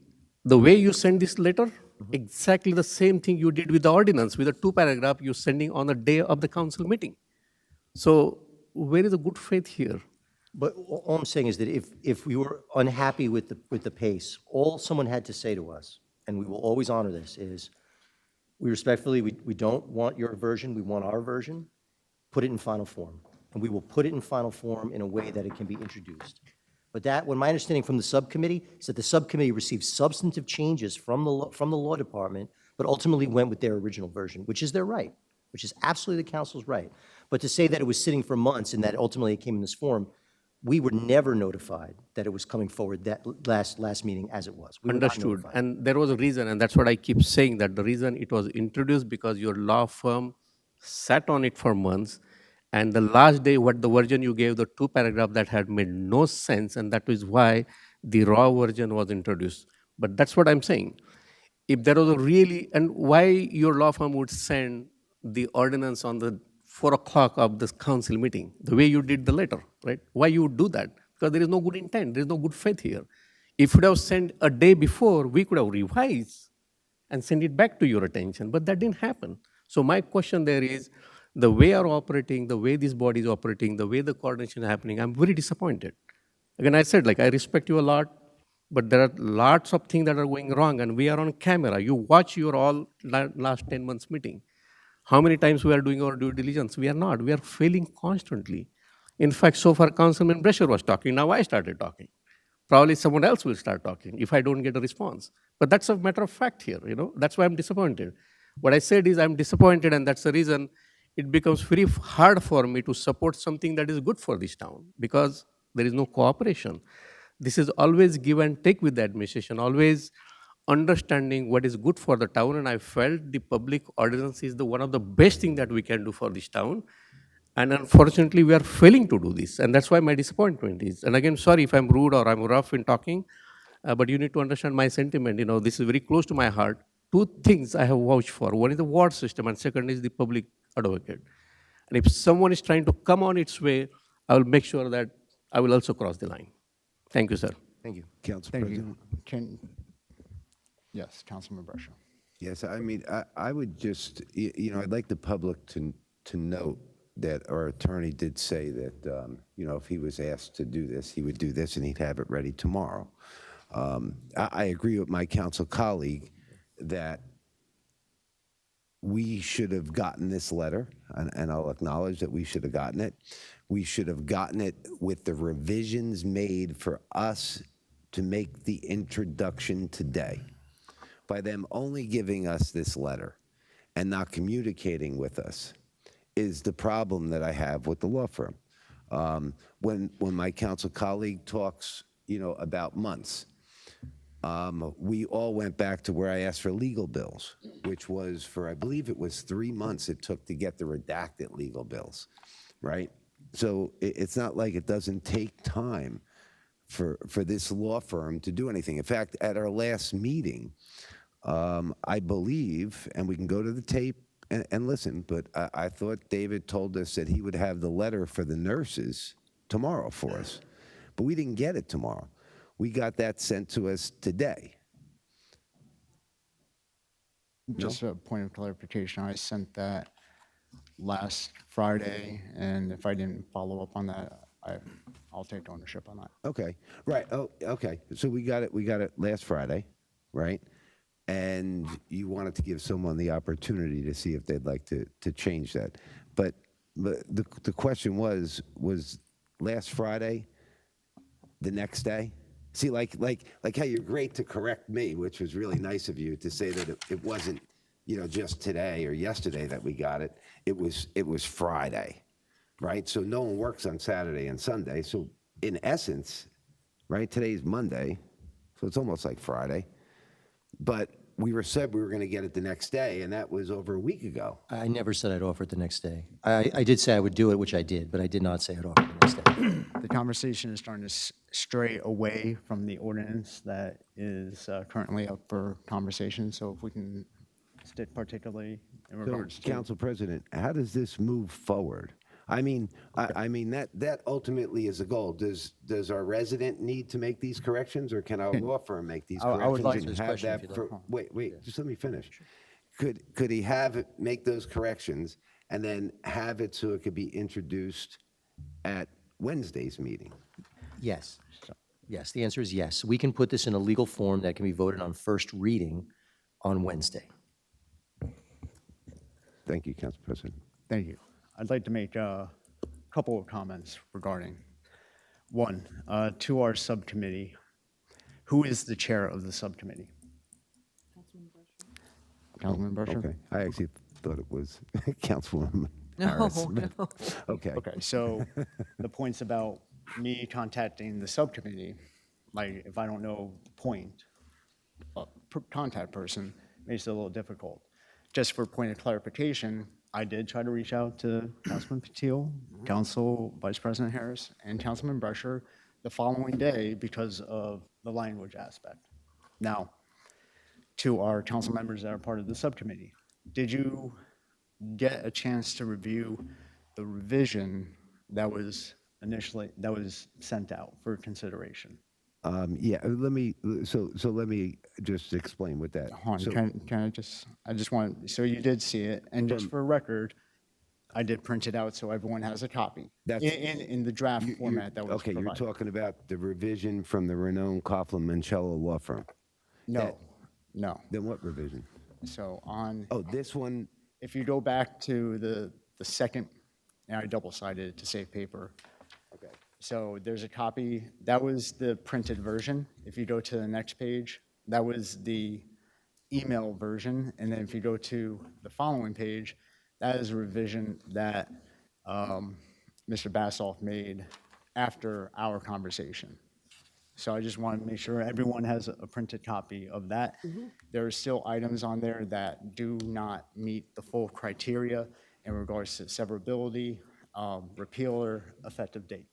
way you send this letter, exactly the same thing you did with the ordinance, with the 2 paragraph you're sending on the day of the council meeting. So where is the good faith here? But all I'm saying is that if we were unhappy with the pace, all someone had to say to us, and we will always honor this, is we respectfully, we don't want your version, we want our version, put it in final form. And we will put it in final form in a way that it can be introduced. But what my understanding from the subcommittee is that the subcommittee received substantive changes from the law department, but ultimately went with their original version, which is their right, which is absolutely the council's right. But to say that it was sitting for months and that ultimately it came in this form, we were never notified that it was coming forward that last meeting as it was. We were not Understood. notified. And there was a reason, and that's what I keep saying, that the reason it was introduced because your law firm sat on it for months, and the last day, what the version you gave, the 2 paragraph that had made no sense, and that is why the raw version was introduced. But that's what I'm saying. If there was a really, and why your law firm would send the ordinance on the 4 o'clock of this council meeting, the way you did the letter, right? Why you would do that? Because there is no good intent, there is no good faith here. If you would have sent a day before, we could have revised and sent it back to your attention, but that didn't happen. So my question there is, the way you're operating, the way this body is operating, the way the coordination is happening, I'm very disappointed. Again, I said, I respect you a lot, but there are lots of things that are going wrong, and we are on camera. You watch your all last 10 months meeting. How many times we are doing our due diligence? We are not. We are failing constantly. In fact, so far Councilman Brasher was talking, now I started talking. Probably someone else will start talking if I don't get a response. But that's a matter of fact here, that's why I'm disappointed. What I said is I'm disappointed, and that's the reason it becomes very hard for me to support something that is good for this town, because there is no cooperation. This is always give and take with the administration, always understanding what is good for the town, and I felt the public ordinance is one of the best thing that we can do for this town. And unfortunately, we are failing to do this, and that's why my disappointment is. And again, sorry if I'm rude or I'm rough in talking, but you need to understand my sentiment. This is very close to my heart. Two things I have vouched for. One is the ward system, and second is the public advocate. And if someone is trying to come on its way, I will make sure that I will also cross the line. Thank you, sir. Thank you. Council Thank President? you. Yes, Councilman Brasher. Yes, I mean, I would just, I'd like the public to note that our attorney did say that, if he was asked to do this, he would do this and he'd have it ready tomorrow. I agree with my council colleague that we should have gotten this letter, and I'll acknowledge that we should have gotten it. We should have gotten it with the revisions made for us to make the introduction today. By them only giving us this letter and not communicating with us is the problem that I have with the law firm. When my council colleague talks, about months, we all went back to where I asked for legal bills, which was for, I believe it was 3 months it took to get the redacted legal bills, right? So it's not like it doesn't take time for this law firm to do anything. In fact, at our last meeting, I believe, and we can go to the tape and listen, but I thought David told us that he would have the letter for the nurses tomorrow for us, but we didn't get it tomorrow. We got that sent to us today. Just a point of clarification, I sent that last Friday, and if I didn't follow up on that, I'll take ownership on that. Okay, right. Oh, okay. So we got it last Friday, right? And you wanted to give someone the opportunity to see if they'd like to change that. But the question was last Friday the next day? See, like how you're great to correct me, which was really nice of you to say that it wasn't, just today or yesterday that we got it. It was Friday, right? So no one works on Saturday and Sunday. So in essence, right, today's Monday, so it's almost like Friday. But we said we were going to get it the next day, and that was over a week ago. I never said I'd offer it the next day. I did say I would do it, which I did, but I did not say I'd offer it the next day. The conversation is starting to stray away from the ordinance that is currently up for conversation, so if we can stick particularly in regards So, to... Council President, how does this move forward? I mean, that ultimately is a goal. Does our resident need to make these corrections, or can our law firm make these corrections? I would like and to- have question, that if you'd for- like. Wait, just let me finish. Could he make those corrections and then have it so it could be introduced at Wednesday's meeting? Yes. Yes, the answer is yes. We can put this in a legal form that can be voted on first reading on Wednesday. Thank you, Council President. Thank you. I'd like to make a couple of comments regarding, one, to our subcommittee. Who is the chair of the subcommittee? Councilman Brasher? Okay, I actually thought it was Councilwoman. No, Harris. no. Okay. Okay, so the points about me contacting the subcommittee, like if I don't know the point, contact person makes it a little difficult. Just for point of clarification, I did try to reach out to Councilman Patil, Council Vice President Harris, and Councilman Brasher the following day because of the language aspect. Now, to our council members that are part of the subcommittee, did you get a chance to review the revision that was sent out for consideration? Yeah, let me just explain with that. Hold on, So- I just want, so you did see it, and just for record, I did print it out so everyone has a copy. That's- In the draft format that was Okay, you're provided. talking about the revision from the renowned Coughlin Mancello law firm. No, no. Then what revision? So on, Oh, this one, if you go back to the second, and I double-sided it to save paper, Okay. So there's a copy, that was the printed version. If you go to the next page, that was the email version. And then if you go to the following page, that is a revision that Mr. Bassoff made after our conversation. So I just want to make sure everyone has a printed copy of that. There are still items on there that do not meet the full criteria in regards to severability, repeal or effective date.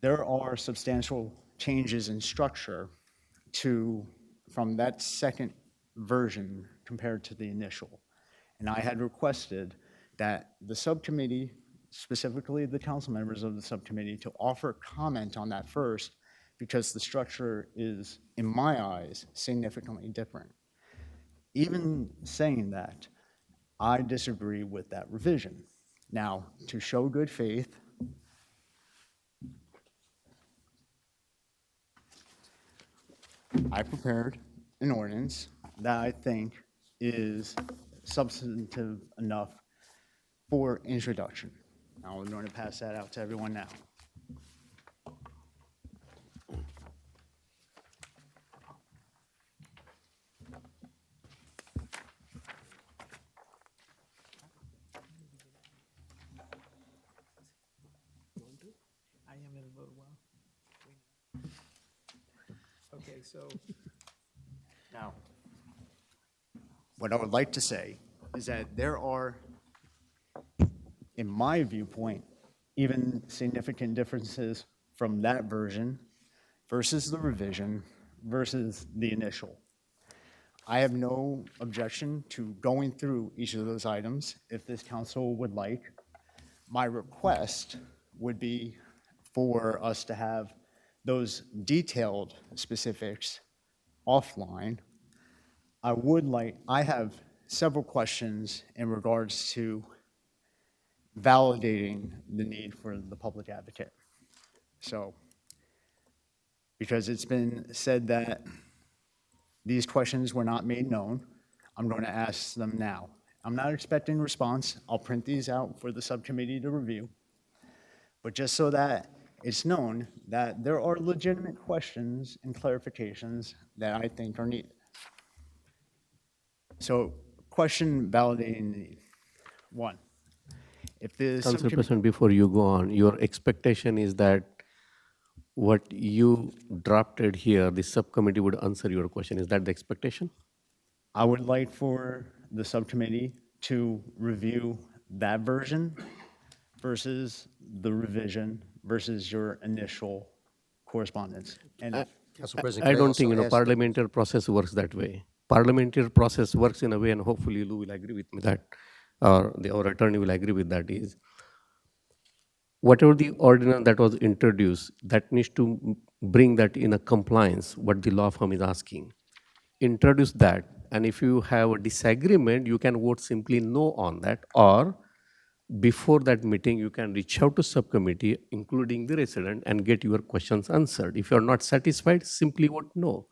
There are substantial changes in structure from that second version compared to the initial. And I had requested that the subcommittee, specifically the council members of the subcommittee, to offer comment on that first, because the structure is, in my eyes, significantly different. Even saying that, I disagree with that revision. Now, to show good faith, I prepared an ordinance that I think is substantive enough for introduction. Now, we're going to pass that out to everyone now. I am in a little while. Okay, so. Now, what I would like to say is that there are, in my viewpoint, even significant differences from that version versus the revision versus the initial. I have no objection to going through each of those items if this council would like. My request would be for us to have those detailed specifics offline. I have several questions in regards to validating the need for the public advocate. So, because it's been said that these questions were not made known, I'm going to ask them now. I'm not expecting a response. I'll print these out for the subcommittee to review. But just so that it's known that there are legitimate questions and clarifications that I think are needed. So, question validating the need. One, if the Council subcommittee, President, before you go on, your expectation is that what you drafted here, the subcommittee would answer your question. Is that the expectation? I would like for the subcommittee to review that version versus the revision versus your initial correspondence. And Council President, I could don't also think, ask that- parliamentary process works that way. Parliamentary process works in a way, and hopefully Lou will agree with me that, or our attorney will agree with that, is whatever the ordinance that was introduced, that needs to bring that in a compliance, what the law firm is asking. Introduce that, and if you have a disagreement, you can vote simply no on that, or before that meeting, you can reach out to subcommittee, including the resident, and get your questions answered. If you're not satisfied, simply vote no.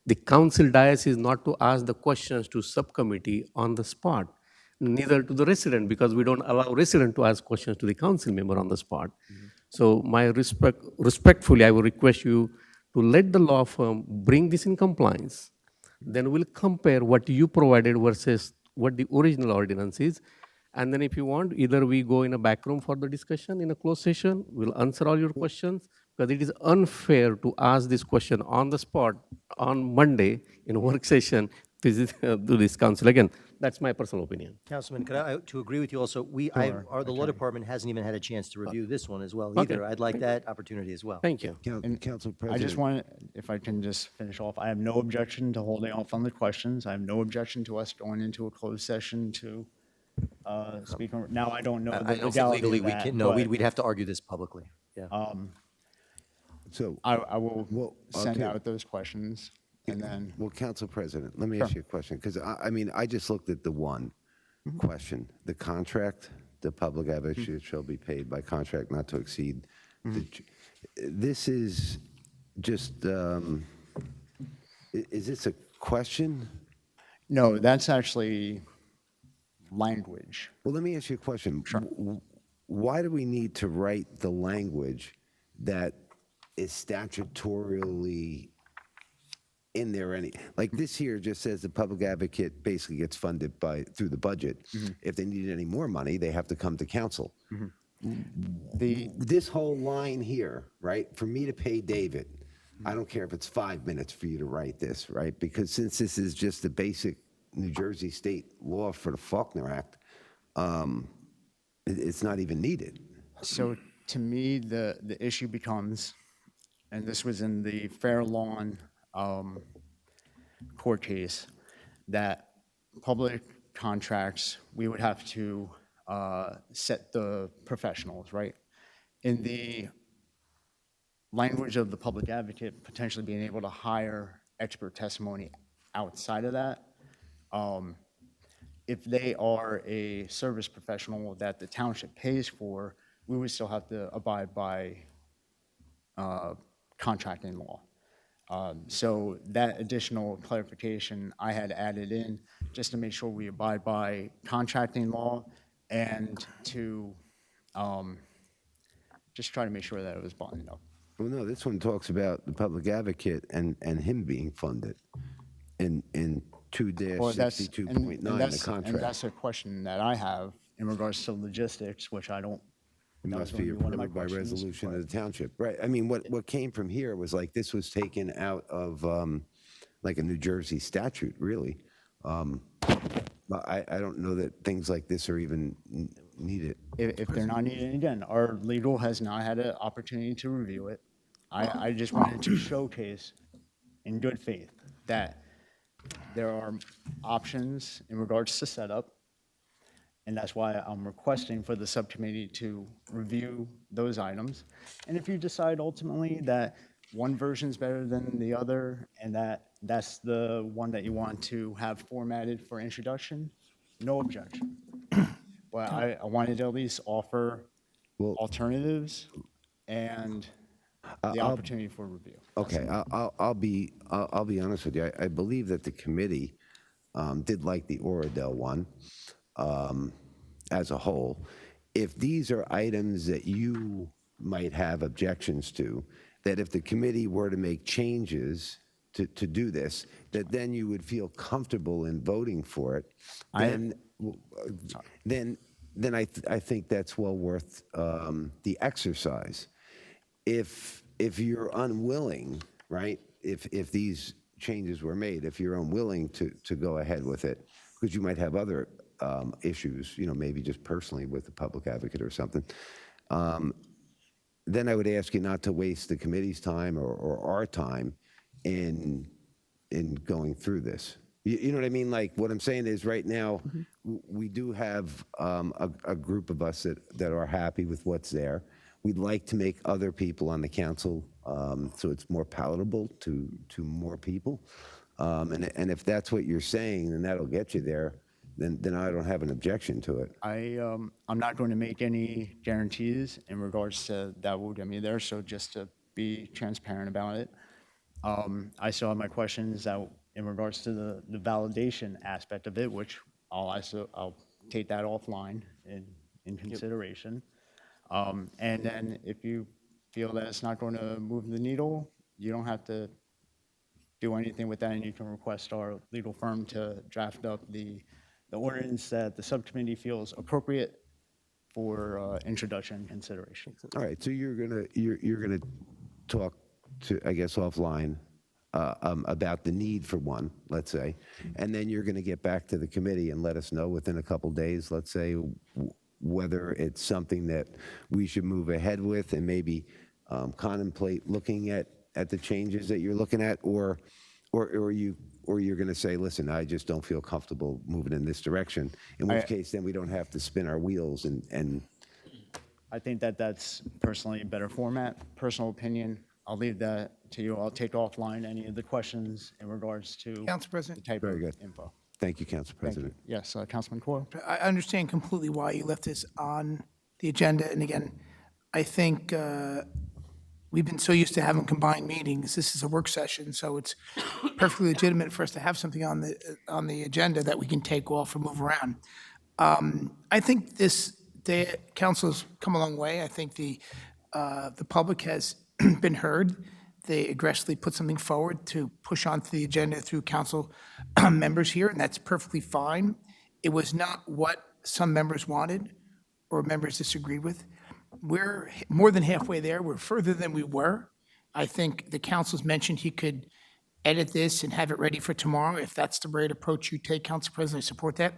The council dais is not to ask the questions to subcommittee on the spot, neither to the resident, because we don't allow resident to ask questions to the council member on the spot. So respectfully, I will request you to let the law firm bring this in compliance. Then we'll compare what you provided versus what the original ordinance is. And then if you want, either we go in a back room for the discussion in a closed session, we'll answer all your questions, because it is unfair to ask this question on the spot on Monday in a work session to this council. Again, that's my personal opinion. Councilman, could I, to agree with you also, the law department hasn't even had a chance to review this one as well Okay. either. I'd like that opportunity as well. Thank you. Council I just President, want, if I can just finish off, I have no objection to holding off on the questions. I have no objection to us going into a closed session to speak. Now, I don't know I the don't think legality legally of we that, can, no, but, we'd have to argue this publicly, yeah. so, I will Well, send okay. out those questions, and then, well, Council President, let me ask you a question, because I mean, I just looked at the one question, the contract, the public advocate shall be paid by contract not to exceed. This is just, is this a question? no, that's actually language. Well, let me ask you a question. why do we need to write the language that is statutorily in there like this here just says the public advocate basically gets funded through the budget. If they need any more money, they have to come to council. This whole line here, right, for me to pay David, I don't care if it's 5 minutes for you to write this, right? Because since this is just the basic New Jersey state law for the Faulkner Act, it's not even needed. So to me, the issue becomes, and this was in the Fair Lawn court case, that public contracts, we would have to set the professionals, right? In the language of the public advocate, potentially being able to hire expert testimony outside of that, if they are a service professional that the township pays for, we would still have to abide by contracting law. So that additional clarification I had added in just to make sure we abide by contracting law and to just try to make sure that it was buttoned up. Well, no, this one talks about the public advocate and him being funded in Well, that's- 2-62.9, the and that's contract. a question that I have in regards to logistics, which I don't. It that was must be gonna one of my approved by questions, resolution but- of the township, right? I mean, what came from here was like, this was taken out of like a New Jersey statute, really. But I don't know that things like this are even needed. If they're not needed, again, our legal has not had an opportunity to review it. I just wanted to showcase in good faith that there are options in regards to setup, and that's why I'm requesting for the subcommittee to review those items. And if you decide ultimately that one version's better than the other, and that's the one that you want to have formatted for introduction, no objection. But I wanted to at least offer alternatives and the opportunity for review. Okay, I'll be honest with you. I believe that the committee did like the Oradell one as a whole. If these are items that you might have objections to, that if the committee were to make changes to do this, that then you would feel comfortable in voting for it, then I think that's well worth the exercise. If you're unwilling, right, if these changes were made, if you're unwilling to go ahead with it, because you might have other issues, maybe just personally with the public advocate or something, then I would ask you not to waste the committee's time or our time in going through this. You know what I mean? Like, what I'm saying is right now, we do have a group of us that are happy with what's there. We'd like to make other people on the council so it's more palatable to more people. And if that's what you're saying, then that'll get you there. Then I don't have an objection to it. I'm not going to make any guarantees in regards to that will get me there, so just to be transparent about it. I still have my questions out in regards to the validation aspect of it, which I'll take that offline in consideration. And then if you feel that it's not going to move the needle, you don't have to do anything with that, and you can request our legal firm to draft up the ordinance that the subcommittee feels appropriate for introduction and consideration. All right, so you're gonna talk to, I guess, offline about the need for one, let's say, and then you're gonna get back to the committee and let us know within a couple days, let's say, whether it's something that we should move ahead with and maybe contemplate looking at the changes that you're looking at, or you're going to say, listen, I just don't feel comfortable moving in this direction, in which case then we don't have to spin our wheels and I think that that's personally a better format, personal opinion. I'll leave that to you. I'll take offline any of the questions in regards to Council President. the type Very of good. info. Thank you, Council Thank you. President. Yes, Councilman Coyle? I understand completely why you left this on the agenda. And again, I think we've been so used to having combined meetings. This is a work session, so it's perfectly legitimate for us to have something on the agenda that we can take off or move around. I think this the council's come a long way. I think the public has been heard. They aggressively put something forward to push onto the agenda through council members here, and that's perfectly fine. It was not what some members wanted or members disagreed with. We're more than halfway there. We're further than we were. I think the council's mentioned he could edit this and have it ready for tomorrow. If that's the right approach you take, Council President, I support that.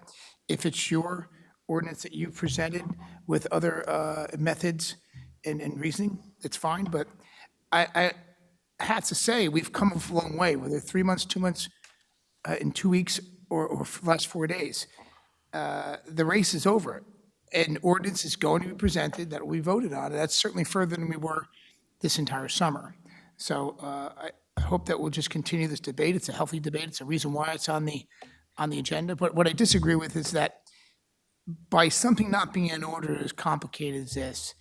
If it's your ordinance that you've presented with other methods and reasoning, it's fine. But I have to say, we've come a long way, whether 3 months, 2 months, in 2 weeks, or for the last 4 days. The race is over. An ordinance is going to be presented that we voted on. And that's certainly further than we were this entire summer. So I hope that we'll just continue this debate. It's a healthy debate. It's a reason why it's on the agenda. But what I disagree with is that by something not being in order as complicated as this,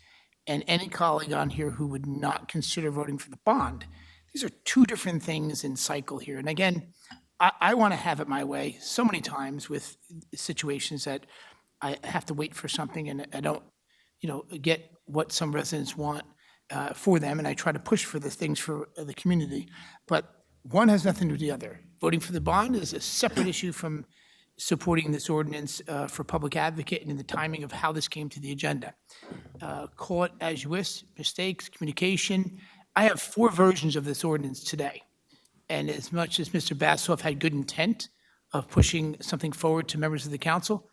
and any colleague on here who would not consider voting for the bond, these are two different things in cycle here. And again, I want to have it my way so many times with situations that I have to wait for something and I don't, get what some residents want for them, and I try to push for the things for the community. But one has nothing to do with the other. Voting for the bond is a separate issue from supporting this ordinance for public advocate and in the timing of how this came to the agenda. Call it as you wish, mistakes, communication. I have 4 versions of this ordinance today. And as much as Mr. Bassoff had good intent of pushing something forward to members of the council,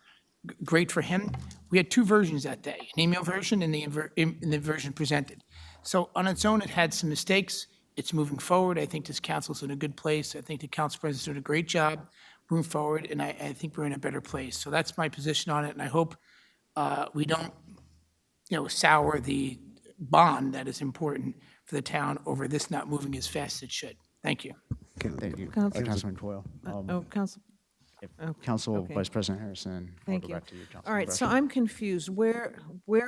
great for him. We had 2 versions that day, an email version and the version presented. So on its own, it had some mistakes. It's moving forward. I think this council's in a good place. I think the council president's doing a great job moving forward, and I think we're in a better place. So that's my position on it, and I hope we don't, sour the bond that is important for the town over this not moving as fast as it should. Thank you. Thank you, Council- Councilman Coyle. Council, Council okay. Vice President Harrison, I'll thank go you. back to you, All right, so Councilman I'm confused. Where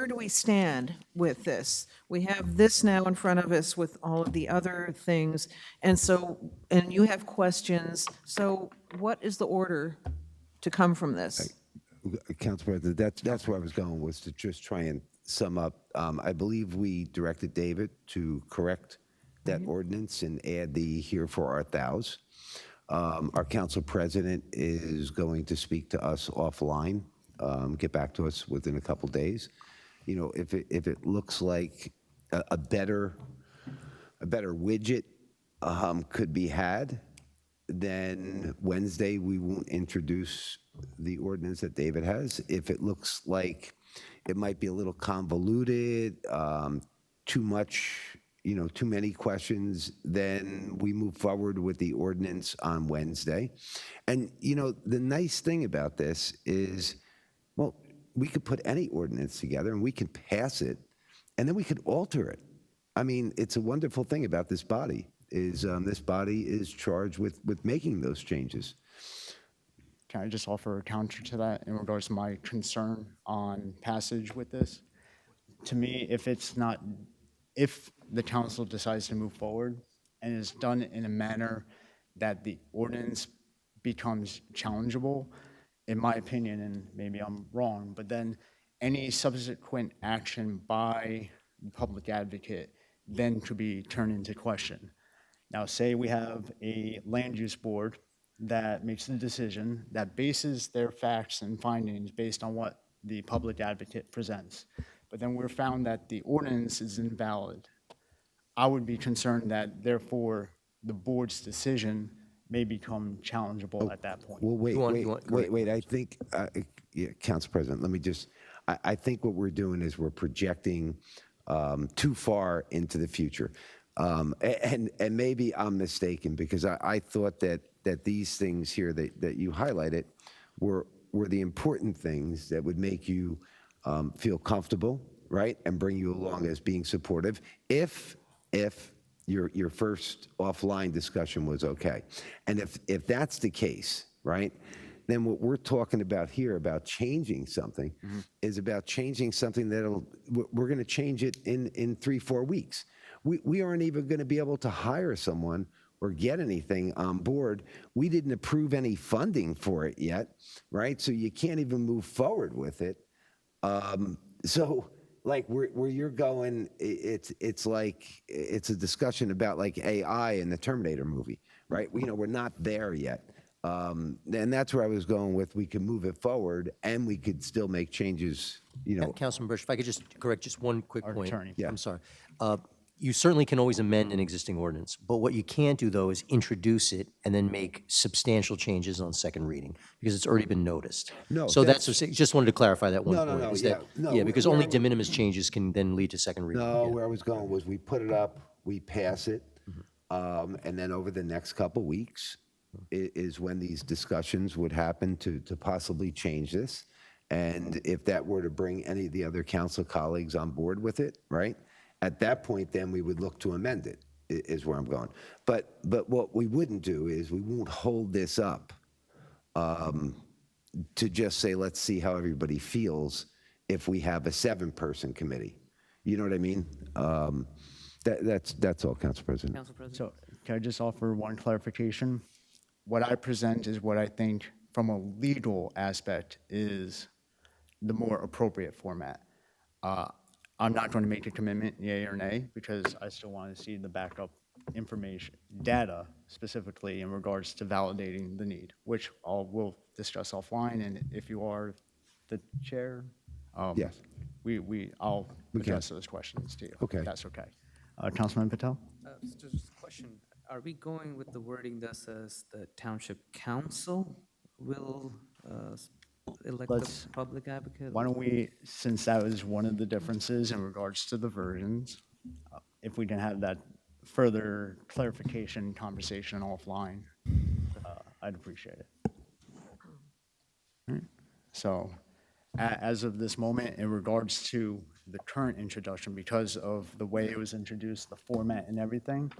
do we stand with this? We have this now in front of us with all of the other things, and you have questions. So what is the order to come from this? Council President, that's where I was going, was to just try and sum up. I believe we directed David to correct that ordinance and add the "here for art thous." Our council president is going to speak to us offline, get back to us within a couple days. If it looks like a better widget could be had, then Wednesday we won't introduce the ordinance that David has. If it looks like it might be a little convoluted, too much, too many questions, then we move forward with the ordinance on Wednesday. And, the nice thing about this is, well, we could put any ordinance together and we can pass it, and then we could alter it. I mean, it's a wonderful thing about this body, is this body is charged with making those changes. Can I just offer a counter to that in regards to my concern on passage with this? To me, if the council decides to move forward and is done in a manner that the ordinance becomes challengeable, in my opinion, and maybe I'm wrong, but then any subsequent action by the public advocate then could be turned into question. Now, say we have a land use board that makes the decision, that bases their facts and findings based on what the public advocate presents, but then we're found that the ordinance is invalid. I would be concerned that therefore the board's decision may become challengeable at that point. Well, wait, You want- I think, Council President, let me just, I think what we're doing is we're projecting too far into the future. And maybe I'm mistaken, because I thought that these things here that you highlighted were the important things that would make you feel comfortable, right? And bring you along as being supportive, if your first offline discussion was okay. And if that's the case, right, then what we're talking about here about changing something is about changing something we're going to change it in 3-4 weeks. We aren't even going to be able to hire someone or get anything on board. We didn't approve any funding for it yet, right? So you can't even move forward with it So, like, where you're going, it's like, it's a discussion about like AI in the Terminator movie, right? We're not there yet. And that's where I was going with, we can move it forward and we could still make changes, Councilman Bursch, if I could just correct just one quick Our point. attorney. I'm sorry. You certainly can always amend an existing ordinance, but what you can't do, though, is introduce it and then make substantial changes on second reading, because it's already been noticed. No, So that's, just wanted to clarify that one No, point. no, no, is yeah, that- no, Yeah, because where only I de minimis changes can then lead to second reading. No, Yeah. where I was going was we put it up, we pass it, and then over the next couple weeks is when these discussions would happen to possibly change this. And if that were to bring any of the other council colleagues on board with it, right? At that point, then we would look to amend it, is where I'm going. But what we wouldn't do is we won't hold this up to just say, let's see how everybody feels if we have a 7-person committee. You know what I mean? That's all, Council President. Council President? So can I just offer one clarification? What I present is what I think from a legal aspect is the more appropriate format. I'm not going to make a commitment, yea or nay, because I still want to see the backup information, data specifically in regards to validating the need, which we'll discuss offline, and if you are the chair, Yes. I'll We can. address those questions to you. if Okay. That's okay. Councilman Patel? Just a question. Are we going with the wording that says the township council will elect Let's- the public advocate? Why don't we, since that was one of the differences in regards to the versions, if we can have that further clarification conversation offline, I'd appreciate it. All right. So as of this moment, in regards to the current introduction, because of the way it was introduced, the format and everything,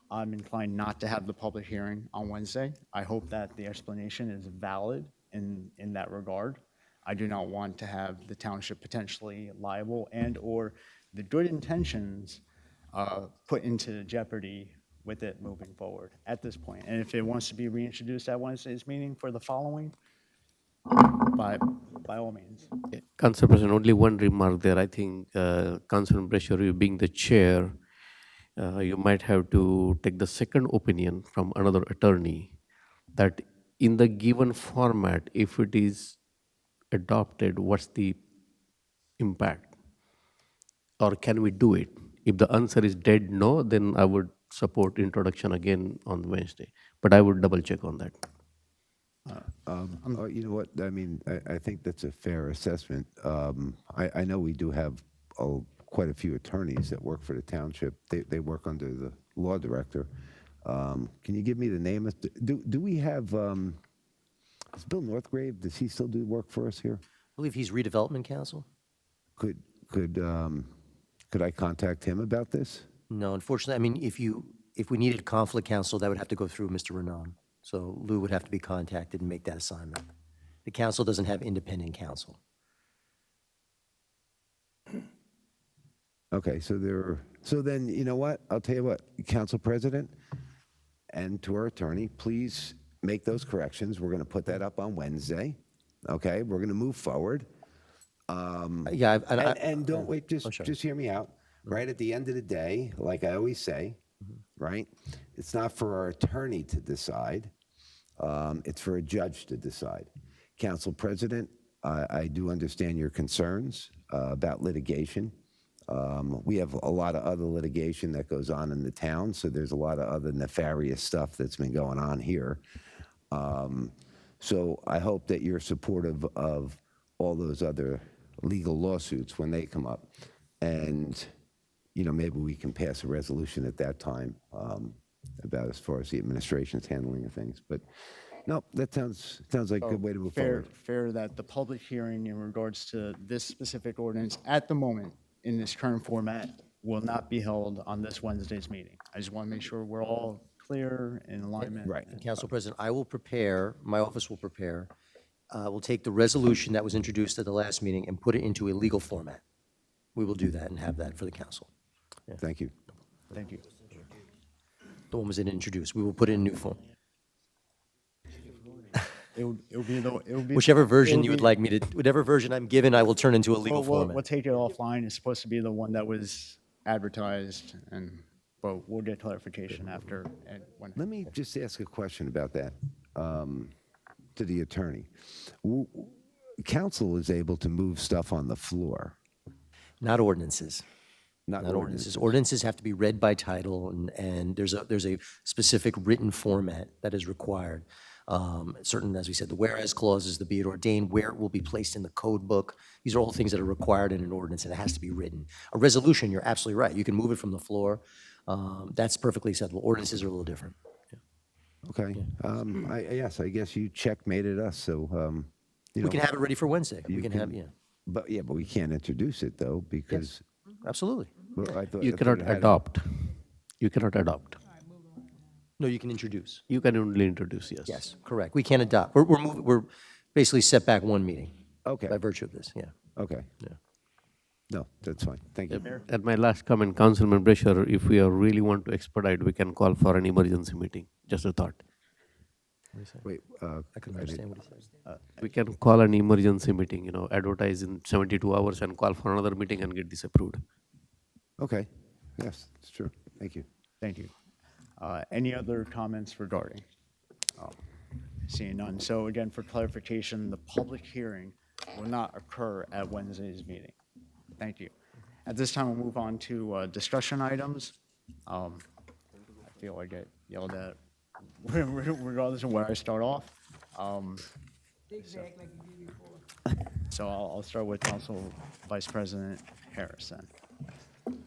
I'm inclined not to have the public hearing on Wednesday. I hope that the explanation is valid in that regard. I do not want to have the township potentially liable and/or the good intentions put into jeopardy with it moving forward at this point. And if it wants to be reintroduced at Wednesday's meeting for the following, by all means. Council President, only one remark there. I think, Councilman Brasher, you being the chair, you might have to take the second opinion from another attorney that in the given format, if it is adopted, what's the impact? Or can we do it? If the answer is dead no, then I would support introduction again on Wednesday. But I would double check on that. You know what, I mean, I think that's a fair assessment. I know we do have quite a few attorneys that work for the township. They work under the law director. Can you give me the name? Do we have, is Bill Northgrave, does he still do work for us here? I believe he's redevelopment counsel? Could I contact him about this? No, unfortunately, I mean, if we needed conflict counsel, that would have to go through Mr. Renan. So Lou would have to be contacted and make that assignment. The council doesn't have independent counsel. Okay, so then, you know what? I'll tell you what, Council President and to our attorney, please make those corrections. We're going to put that up on Wednesday, okay? We're going to move forward. Yeah, And don't wait, just hear me out. Right at the end of the day, like I always say, right? It's not for our attorney to decide. It's for a judge to decide. Council President, I do understand your concerns about litigation. We have a lot of other litigation that goes on in the town, so there's a lot of other nefarious stuff that's been going on here. So I hope that you're supportive of all those other legal lawsuits when they come up. And, you know, maybe we can pass a resolution at that time about as far as the administration's handling of things. But no, that sounds like a good way to move forward. Fair that the public hearing in regards to this specific ordinance at the moment in this current format will not be held on this Wednesday's meeting. I just want to make sure we're all clear in alignment. Right. Council President, I will prepare, my office will prepare, we'll take the resolution that was introduced at the last meeting and put it into a legal format. We will do that and have that for the council. Thank you. Thank you. The one was introduced. We will put it in new form. It'll be the, it'll be. Whichever version it'll you would be- like me to, whatever version I'm given, I will turn into a legal We'll format. take it offline. It's supposed to be the one that was advertised but we'll get clarification after and when. Let me just ask a question about that to the attorney. Council is able to move stuff on the floor, Not ordinances. not Not ordinances. ordinances. Ordinances have to be read by title, and there's a specific written format that is required. Certain, as we said, the whereas clauses, the be it ordained, where it will be placed in the code book. These are all things that are required in an ordinance, and it has to be written. A resolution, you're absolutely right. You can move it from the floor. That's perfectly acceptable. Ordinances are a little different. Okay. Yes, I guess you checkmated us, so, you know. We can have it ready for Wednesday. We you can have, yeah, But we can't introduce it, though, because. absolutely. Well, I thought- You I thought cannot it had- adopt. You cannot adopt. No, you can introduce. You can only introduce, yes. Yes, correct. We can't adopt. We're basically set back one meeting Okay, by virtue of this, yeah. okay. Yeah. No, that's fine. Thank you. And my last comment, Councilman Brescher, if we really want to expedite, we can call for an emergency meeting. Just a thought. Wait, I couldn't understand what he said. We can call an emergency meeting, advertise in 72 hours and call for another meeting and get this approved. okay. Yes, it's true. Thank you. Thank you. Any other comments regarding? Seeing none. So again, for clarification, the public hearing will not occur at Wednesday's meeting. Thank you. At this time, we'll move on to discussion items. I feel I get yelled at regardless of where I start off. So I'll start with Council Vice President Harris then.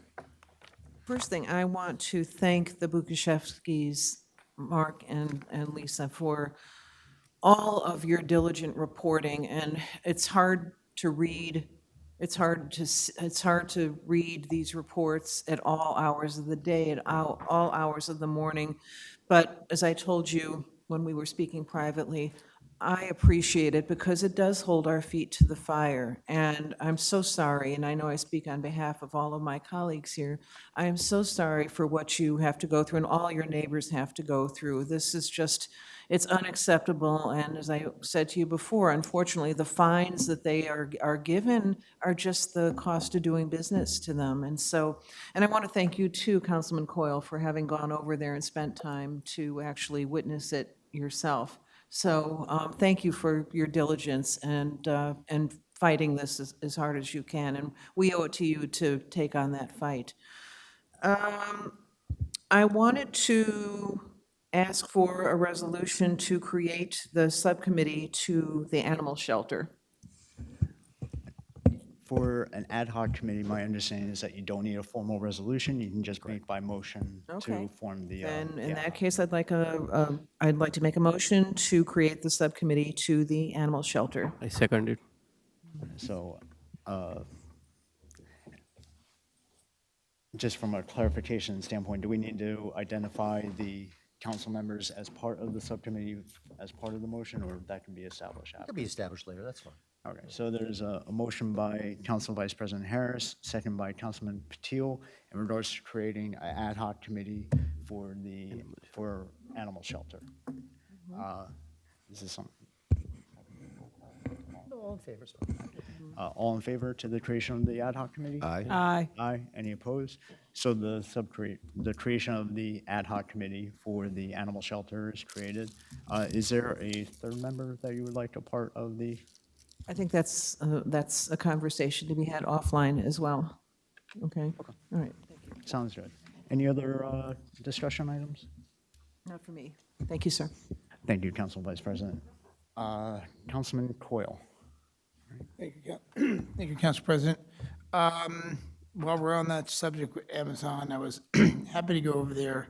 First thing, I want to thank the Bukashevskis, Mark and Lisa, for all of your diligent reporting, and it's hard to read. It's hard to read these reports at all hours of the day, at all hours of the morning. But as I told you when we were speaking privately, I appreciate it because it does hold our feet to the fire. And I'm so sorry, and I know I speak on behalf of all of my colleagues here, I am so sorry for what you have to go through and all your neighbors have to go through. This is just, it's unacceptable. And as I said to you before, unfortunately, the fines that they are given are just the cost of doing business to them. And so, and I want to thank you too, Councilman Coyle, for having gone over there and spent time to actually witness it yourself. So thank you for your diligence and fighting this as hard as you can. And we owe it to you to take on that fight. I wanted to ask for a resolution to create the subcommittee to the animal shelter. For an ad hoc committee, my understanding is that you don't need a formal resolution. You can just make by motion Okay. to form the. And in yeah. that case, I'd like to make a motion to create the subcommittee to the animal shelter. I second it. So, just from a clarification standpoint, do we need to identify the council members as part of the subcommittee as part of the motion, or that can be established It after? could be established later, that's fine. Okay, so there's a motion by Council Vice President Harris, second by Councilman Patil, in regards to creating an ad hoc committee for animal shelter. This is something. All in favor, All in favor to the creation of the ad hoc committee? Aye. Aye. Aye. Any opposed? So the creation of the ad hoc committee for the animal shelter is created. Is there a third member that you would like a part of the? I think that's a conversation to be had offline as well. Okay? All right. Sounds good. Any other discussion items? Not for me. Thank you, sir. Thank you, Council Vice President. Councilman Coyle. Thank you, Council President. While we're on that subject with Amazon, I was happy to go over there,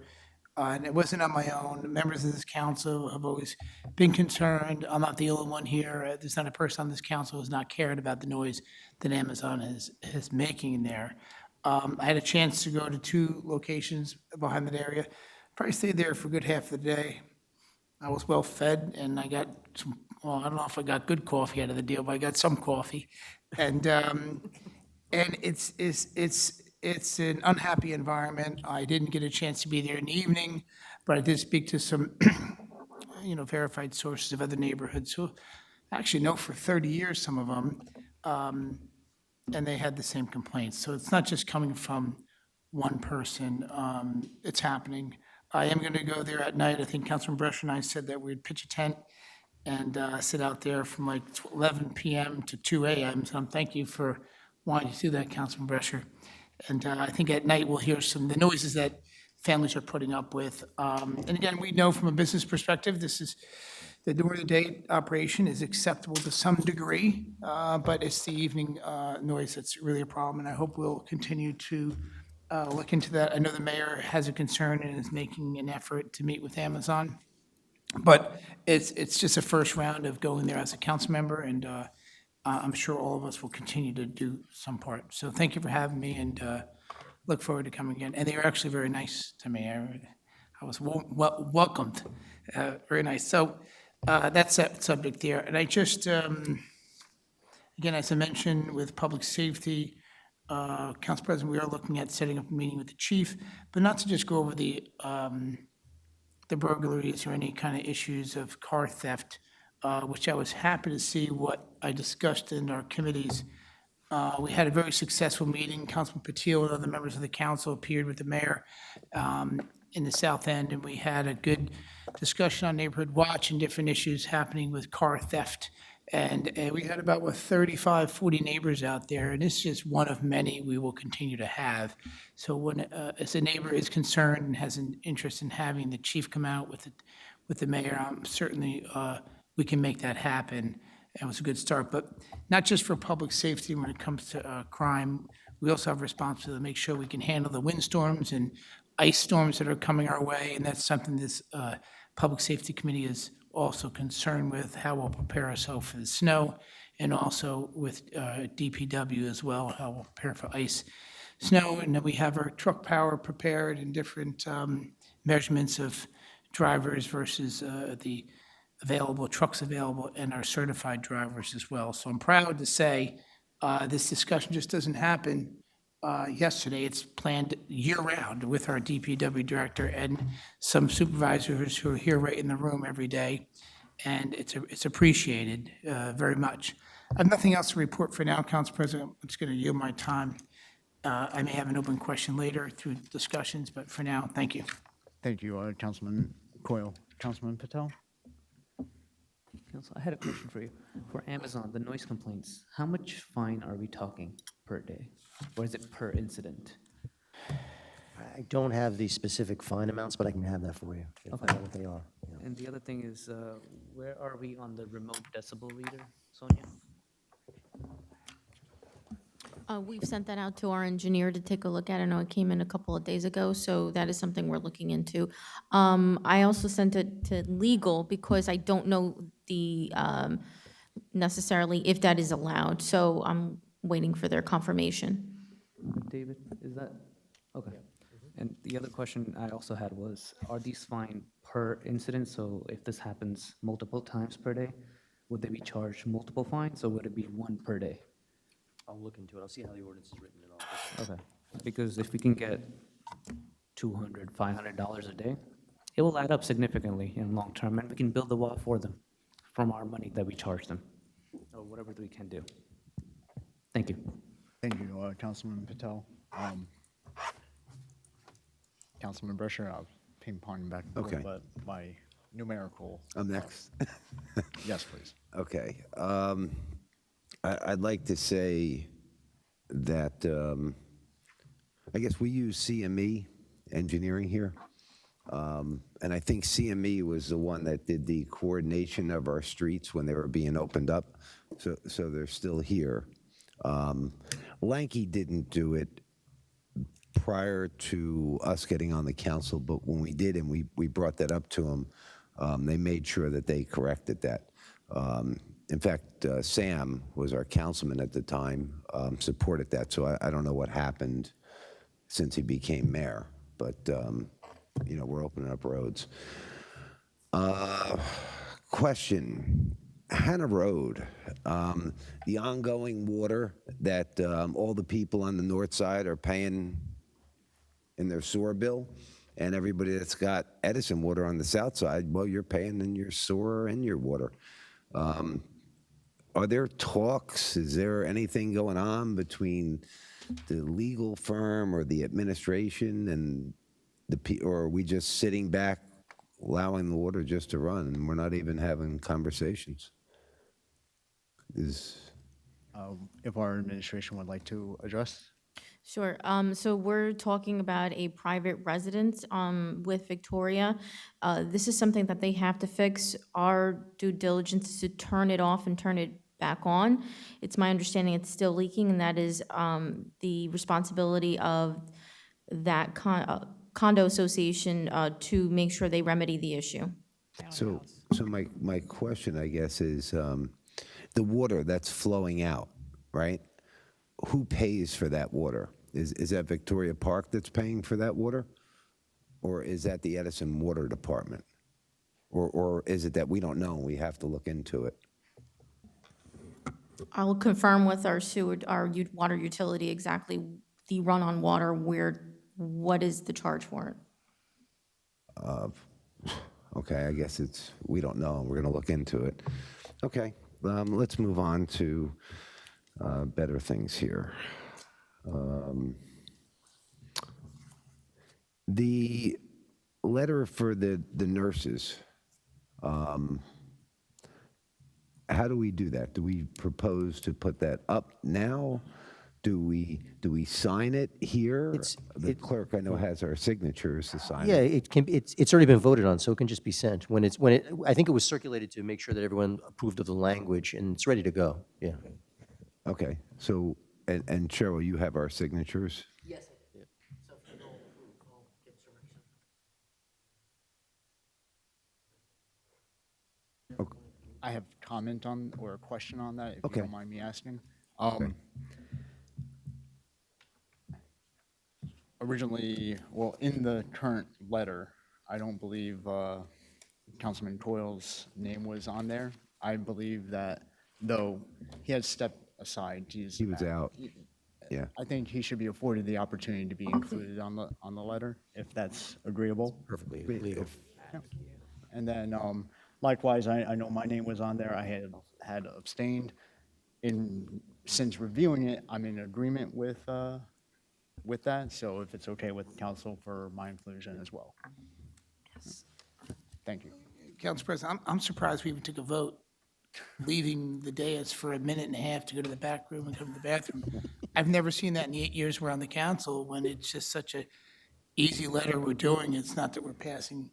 and it wasn't on my own. Members of this council have always been concerned. I'm not the only one here. There's not a person on this council who's not cared about the noise that Amazon is making there. I had a chance to go to 2 locations behind that area. Probably stayed there for a good half of the day. I was well fed, and I got some. Well, I don't know if I got good coffee out of the deal, but I got some coffee, and it's an unhappy environment. I didn't get a chance to be there in the evening, but I did speak to some verified sources of other neighborhoods who actually know for 30 years, some of them, and they had the same complaints. So it's not just coming from one person. It's happening. I am going to go there at night. I think Councilman Brescher and I said that we'd pitch a tent and sit out there from like 11 p.m. to 2 a.m. So thank you for wanting to do that, Councilman Brescher. And I think at night we'll hear the noises that families are putting up with. And again, we know from a business perspective, the during-the-day operation is acceptable to some degree, but it's the evening noise that's really a problem, and I hope we'll continue to look into that. I know the mayor has a concern and is making an effort to meet with Amazon, but it's just a first round of going there as a council member, and I'm sure all of us will continue to do some part. So thank you for having me, and look forward to coming again. And they were actually very nice to me. I was welcomed, very nice. So that's that subject there. And I just, again, as I mentioned, with public safety, Council President, we are looking at setting up a meeting with the chief, but not to just go over the burglaries or any kind of issues of car theft, which I was happy to see what I discussed in our committees. We had a very successful meeting. Councilman Patil and other members of the council appeared with the mayor in the South End, and we had a good discussion on Neighborhood Watch and different issues happening with car theft. And we had about 35, 40 neighbors out there, and this is just one of many we will continue to have. So when, as a neighbor is concerned and has an interest in having the chief come out with the mayor, certainly we can make that happen. It was a good start, but not just for public safety when it comes to crime. We also have responsibility to make sure we can handle the windstorms and ice storms that are coming our way, and that's something this Public Safety Committee is also concerned with, how we'll prepare ourselves for the snow, and also with DPW as well, how we'll prepare for ice, snow, and then we have our truck power prepared and different measurements of drivers versus the available, trucks available, and our certified drivers as well. So I'm proud to say this discussion just doesn't happen yesterday. It's planned year-round with our DPW director and some supervisors who are here right in the room every day, and it's appreciated very much. I have nothing else to report for now, Council President. I'm just going to yield my time. I may have an open question later through discussions, but for now, thank you. Thank you, Councilman Coyle. Councilman Patel? Council, I had a question for you. For Amazon, the noise complaints, how much fine are we talking per day? Or is it per incident? I don't have the specific fine amounts, but I can have that for you. If I know what they are. Yeah. And the other thing is, where are we on the remote decibel reader, Sonia? We've sent that out to our engineer to take a look at. I know it came in a couple of days ago, so that is something we're looking into. I also sent it to legal because I don't know the, necessarily if that is allowed, so I'm waiting for their confirmation. David, is that, okay. And the other question I also had was, are these fine per incident? So if this happens multiple times per day, would they be charged multiple fines, or would it be one per day? I'll look into it. I'll see how the ordinance is written and all. Okay, because if we can get $200, $500 a day, it will add up significantly in long term, and we can build the wall for them from our money that we charge them, or whatever we can do. Thank you. Thank you, Councilman Patel. Councilman Brescher, I'll ping-pong back a little Okay. bit by numerical. I'm next. Yes, please. Okay. I'd like to say that I guess we use CME Engineering here. And I think CME was the one that did the coordination of our streets when they were being opened up. So they're still here. Lanky didn't do it prior to us getting on the council, but when we did and we brought that up to them, they made sure that they corrected that. In fact, Sam was our councilman at the time, supported that, so I don't know what happened since he became mayor, but, you know, we're opening up roads. Question, Hannah Road, the ongoing water that all the people on the north side are paying in their sewer bill, And everybody that's got Edison water on the south side, well, you're paying in your sewer and your water. Are there talks? Is there anything going on between the legal firm or the administration and or are we just sitting back, allowing the water just to run, and we're not even having conversations? If our administration would like to address? Sure. So we're talking about a private residence with Victoria. This is something that they have to fix. Our due diligence is to turn it off and turn it back on. It's my understanding it's still leaking, and that is the responsibility of that condo association to make sure they remedy the issue. So my question, I guess, is the water that's flowing out, right? Who pays for that water? Is that Victoria Park that's paying for that water? Or is that the Edison Water Department? Or is it that we don't know and we have to look into it? I'll confirm with our water utility exactly the run-on water, what is the charge for it? Okay, I guess we don't know. We're going to look into it. Okay, let's move on to better things here. The letter for the nurses, how do we do that? Do we propose to put that up now? Do we sign it here? The clerk, I know, has our signatures to sign Yeah, it. it can, it's already been voted on, so it can just be sent. I think it was circulated to make sure that everyone approved of the language, and it's ready to go, yeah. Okay, so, and Cheryl, you have our signatures? Yes, I do. So if you don't approve, I'll get direction. I have comment on, or a question on that, if Okay. you don't mind me asking. Originally, well, in the current letter, I don't believe Councilman Coyle's name was on there. I believe that, though he had stepped aside to use the He was bathroom, out, yeah. I think he should be afforded the opportunity to be included on the letter, if that's agreeable. Perfectly legal. And then likewise, I know my name was on there. I had abstained. Since reviewing it, I'm in agreement with that. So if it's okay with council for my inclusion as well. Thank you. Council President, I'm surprised we even took a vote, leaving the dais for a minute and a half to go to the back room and come to the bathroom. I've never seen that in the 8 years we're on the council, when it's just such a easy letter we're doing. It's not that we're passing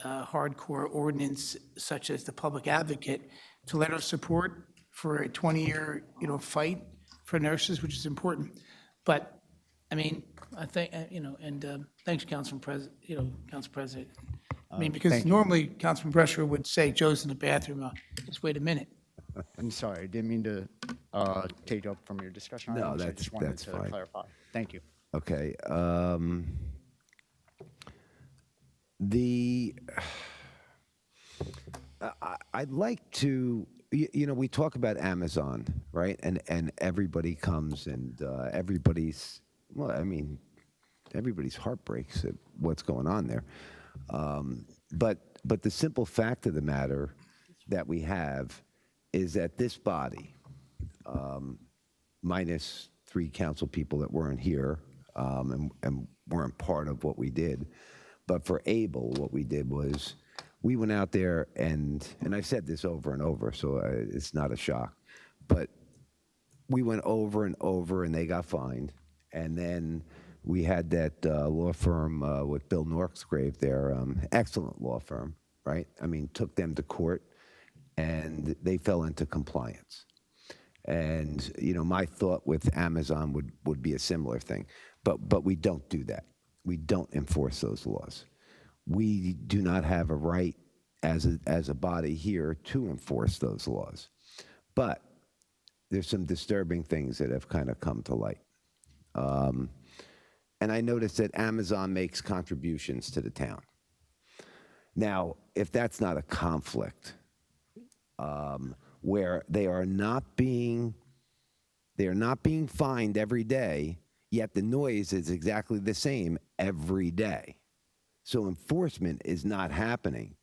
hardcore ordinance such as the public advocate to let our support for a 20-year, fight for nurses, which is important. But, I mean, I think, and thanks, Council President, Council President. I mean, because thank you. normally Councilman Brescher would say, Joe's in the bathroom, just wait a minute. I'm sorry, I didn't mean to take up from your discussion. No, items. I that's- just wanted that's to fine. clarify. Thank you. Okay. I'd like to, we talk about Amazon, right? And everybody comes and everybody's heart breaks at what's going on there. But the simple fact of the matter that we have is that this body, minus 3 council people that weren't here and weren't part of what we did, but for Able, what we did was we went out there and I've said this over and over, so it's not a shock, but we went over and over and they got fined. And then we had that law firm with Bill Norksgrave there, excellent law firm, right? I mean, took them to court and they fell into compliance. And, my thought with Amazon would be a similar thing, but we don't do that. We don't enforce those laws. We do not have a right as a body here to enforce those laws. But there's some disturbing things that have kind of come to light. And I noticed that Amazon makes contributions to the town. Now, if that's not a conflict, where they are not being fined every day, yet the noise is exactly the same every day. So enforcement is not happening,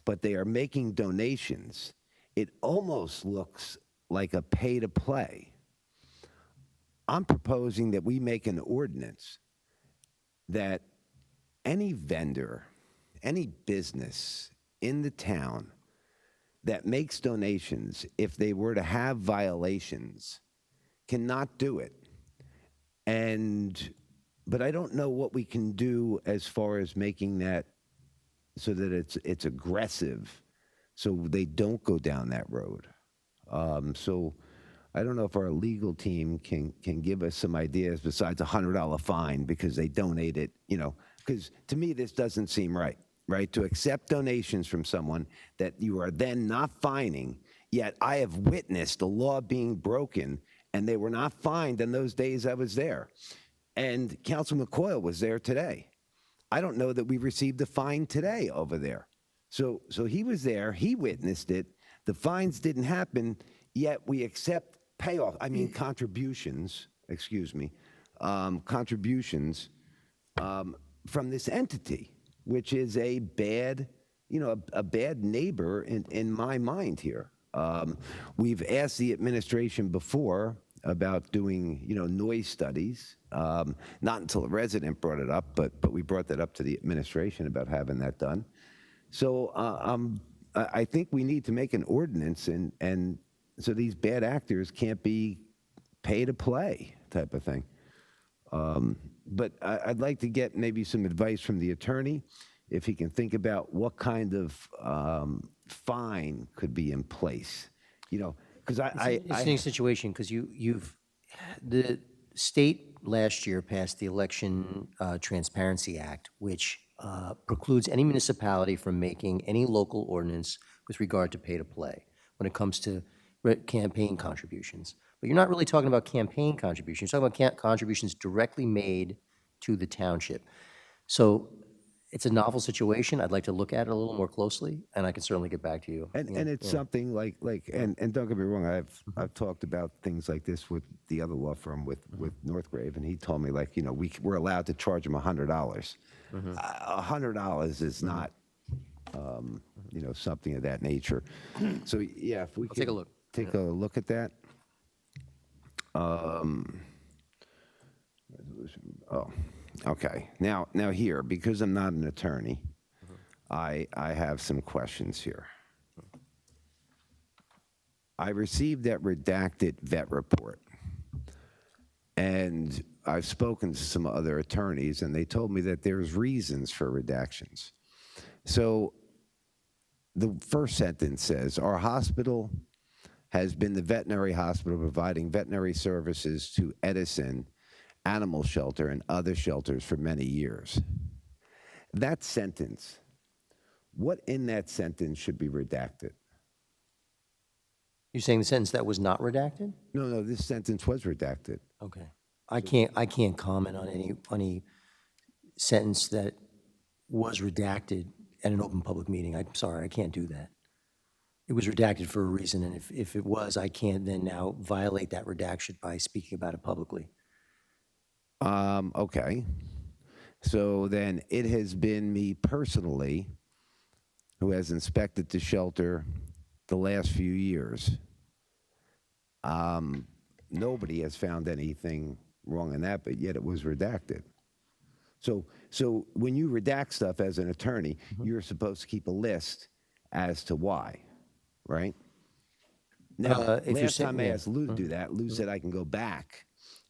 but they are making donations. It almost looks like a pay to play. I'm proposing that we make an ordinance that any vendor, any business in the town that makes donations, if they were to have violations, cannot do it. But I don't know what we can do as far as making that so that it's aggressive, so they don't go down that road. So I don't know if our legal team can give us some ideas besides a $100 fine because they donated, because to me, this doesn't seem right, to accept donations from someone that you are then not fining, yet I have witnessed the law being broken and they were not fined in those days I was there. And Councilman Coyle was there today. I don't know that we received a fine today over there. So he was there, he witnessed it, the fines didn't happen, yet we accept payoff, contributions, contributions from this entity, which is a bad neighbor in my mind here. We've asked the administration before about doing, noise studies. Not until a resident brought it up, but we brought that up to the administration about having that done. So I think we need to make an ordinance and so these bad actors can't be pay to play type of thing. But I'd like to get maybe some advice from the attorney, if he can think about what kind of fine could be in place, because It's an interesting situation, because the state last year passed the Election Transparency Act, which precludes any municipality from making any local ordinance with regard to pay to play when it comes to campaign contributions. But you're not really talking about campaign contributions, you're talking about contributions directly made to the township. So it's a novel situation. I'd like to look at it a little more closely, and I can certainly get back to you. And it's something like and don't get me wrong, I've talked about things like this with the other law firm with Northgrave, and he told me we're allowed to charge him $100. $100 is not something of that nature. So yeah, if we could take a look. Take a look at that. Okay. Now here, because I'm not an attorney, I have some questions here. I received that redacted vet report, and I've spoken to some other attorneys, and they told me that there's reasons for redactions. So the first sentence says, our hospital has been the veterinary hospital providing veterinary services to Edison Animal Shelter and other shelters for many years. That sentence, what in that sentence should be redacted? You're saying the sentence that was not redacted? No, this sentence was redacted. Okay. I can't comment on any sentence that was redacted at an open public meeting. I'm sorry, I can't do that. It was redacted for a reason, and if it was, I can't then now violate that redaction by speaking about it publicly. Okay. So then it has been me personally who has inspected the shelter the last few years. Nobody has found anything wrong in that, but yet it was redacted. So when you redact stuff as an attorney, you're supposed to keep a list as to why, right? Now, if you're last saying- time I yeah. asked Lou to do that, Lou said I can go back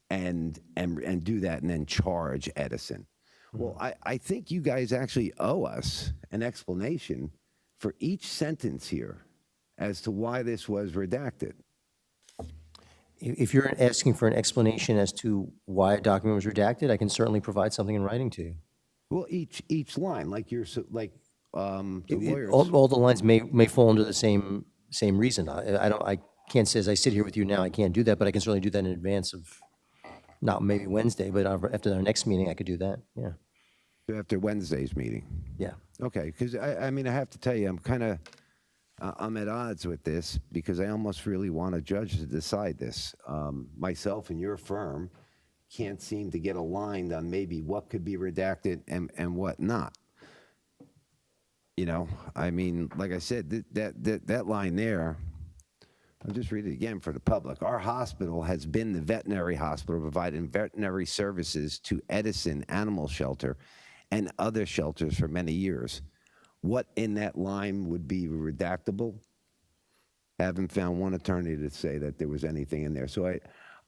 and do that and then charge Edison. Well, I think you guys actually owe us an explanation for each sentence here as to why this was redacted. If you're asking for an explanation as to why a document was redacted, I can certainly provide something in writing to you. Well, each line, like the lawyers. All the lines may fall under the same reason. I can't say as I sit here with you now, I can't do that, but I can certainly do that in advance of, not maybe Wednesday, but after our next meeting, I could do that, yeah. After Wednesday's meeting. Yeah. Okay, because I have to tell you, I'm at odds with this because I almost really want a judge to decide this. Myself and your firm can't seem to get aligned on maybe what could be redacted and what not. You know, I mean, like I said, that line there, I'll just read it again for the public. Our hospital has been the veterinary hospital providing veterinary services to Edison Animal Shelter and other shelters for many years. What in that line would be redactable? Haven't found one attorney to say that there was anything in there. So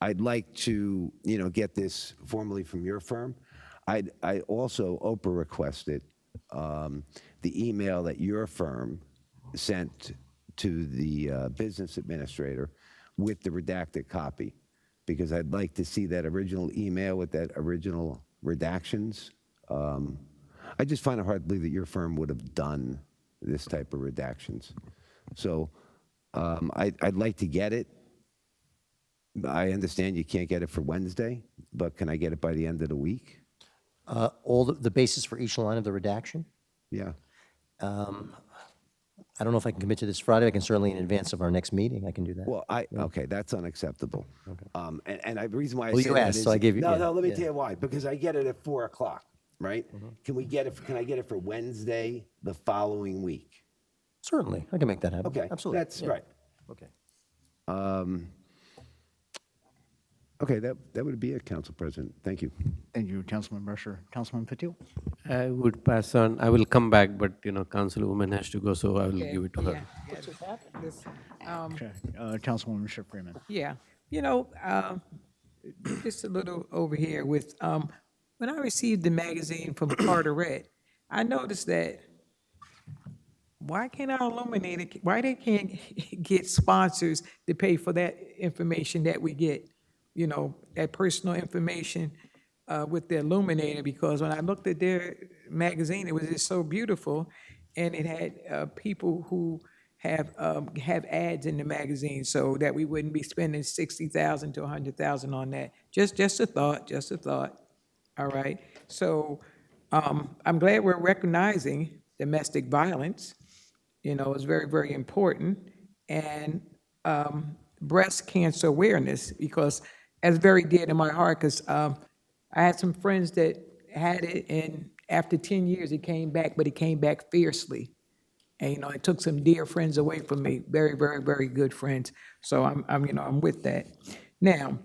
I'd like to, get this formally from your firm. I also, Oprah requested the email that your firm sent to the business administrator with the redacted copy, because I'd like to see that original email with that original redactions. I just find it hard to believe that your firm would have done this type of redactions. So I'd like to get it. I understand you can't get it for Wednesday, but can I get it by the end of the week? All the basis for each line of the redaction? Yeah. I don't know if I can commit to this Friday. I can certainly in advance of our next meeting, I can do that. Well, okay, that's unacceptable. And the reason why I Well, say you that asked, is, so I gave you- No, yeah, no, let me yeah. tell you why. Because I get it at 4 o'clock, right? Can I get it for Wednesday the following week? Certainly, I can make that happen. Okay, Absolutely. that's yeah. right. Okay. Okay, that would be it, Council President. Thank you. Thank you, Councilman Brusher. Councilman Patil? I would pass on, I will come back, but, Councilwoman has to go, so I will give it to her. Okay. Councilwoman Bishop Freeman? Yeah, just a little over here with, when I received the magazine from Carteret, I noticed that why can't our Illuminator, why they can't get sponsors to pay for that information that we get, that personal information with the Illuminator? Because when I looked at their magazine, it was just so beautiful, and it had people who have ads in the magazine, so that we wouldn't be spending $60,000 to $100,000 on that. Just a thought. All right. So I'm glad we're recognizing domestic violence. It's very, very important, and breast cancer awareness, because that's very dear to my heart. Because I had some friends that had it, and after 10 years, it came back, but it came back fiercely. And it took some dear friends away from me, very, very, very good friends. So I'm with that. Now,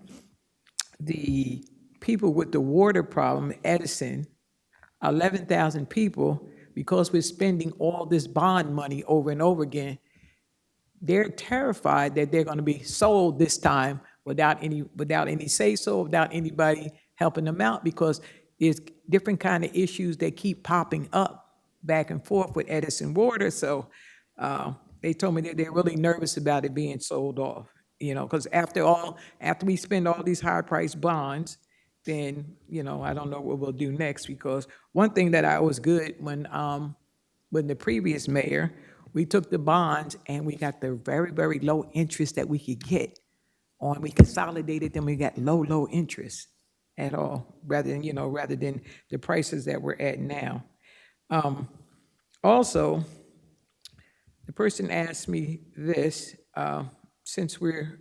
the people with the water problem, Edison, 11,000 people, because we're spending all this bond money over and over again, they're terrified that they're going to be sold this time without any say-so, without anybody helping them out, because there's different kind of issues that keep popping up back and forth with Edison Water. So they told me that they're really nervous about it being sold off, because after we spend all these high-priced bonds, then, I don't know what we'll do next. Because one thing that I was good when the previous mayor, we took the bonds and we got the very, very low interest that we could get on. We consolidated them, we got low interest at all, rather than the prices that we're at now. Also, the person asked me this, since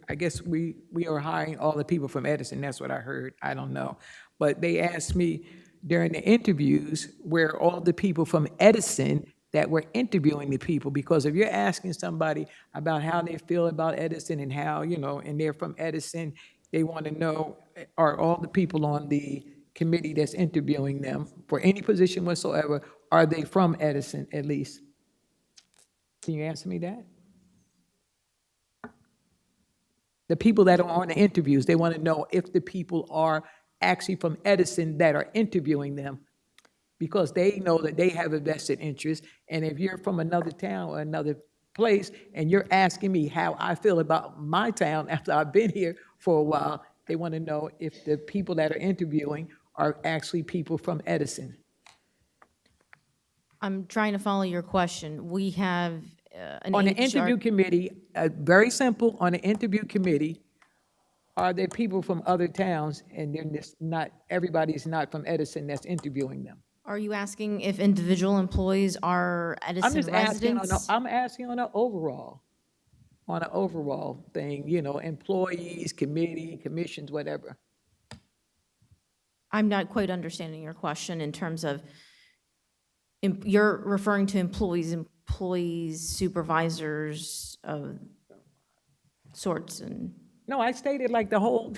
I guess we are hiring all the people from Edison, that's what I heard, I don't know. But they asked me during the interviews where all the people from Edison that were interviewing the people, because if you're asking somebody about how they feel about Edison and how, and they're from Edison, they want to know, are all the people on the committee that's interviewing them for any position whatsoever, are they from Edison at least? Can you answer me that? The people that are on the interviews, they want to know if the people are actually from Edison that are interviewing them, because they know that they have a vested interest. And if you're from another town or another place and you're asking me how I feel about my town after I've been here for a while, they want to know if the people that are interviewing are actually people from Edison. I'm trying to follow your question. We have an On the HR interview committee, very simple, on the interview committee, are there people from other towns, and they're just not, everybody's not from Edison that's interviewing them? Are you asking if individual employees are I'm Edison just asking residents? I'm asking on an overall thing, employees, committee, commissions, whatever. I'm not quite understanding your question in terms of You're referring to employees, supervisors of sorts and, No, I stated like the whole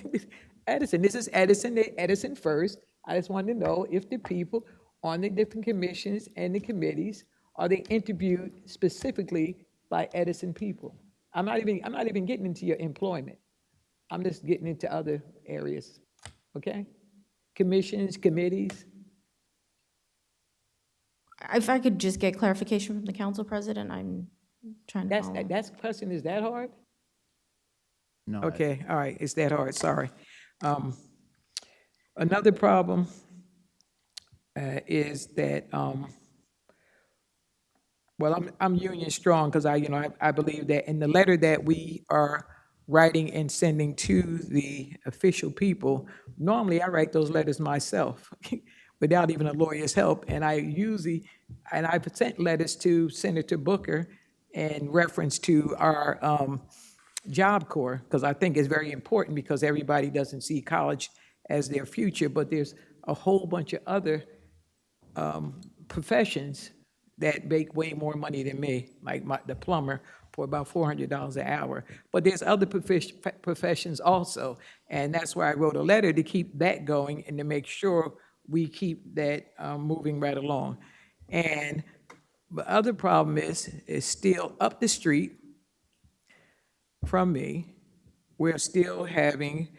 Edison. This is Edison, Edison first. I just wanted to know if the people on the different commissions and the committees, are they interviewed specifically by Edison people? I'm not even getting into your employment. I'm just getting into other areas, okay? Commissions, committees. if I could just get clarification from the council president, I'm trying to follow. That's question is that hard? No. Okay, all right, it's that hard, sorry. Another problem is that, well, I'm union strong because I believe that in the letter that we are writing and sending to the official people, normally I write those letters myself without even a lawyer's help. And I've sent letters to Senator Booker in reference to our Job Corps, because I think it's very important because everybody doesn't see college as their future, but there's a whole bunch of other professions that make way more money than me, like the plumber for about $400 an hour. But there's other professions also, and that's why I wrote a letter to keep that going and to make sure we keep that moving right along. And the other problem is still up the street from me, we're still having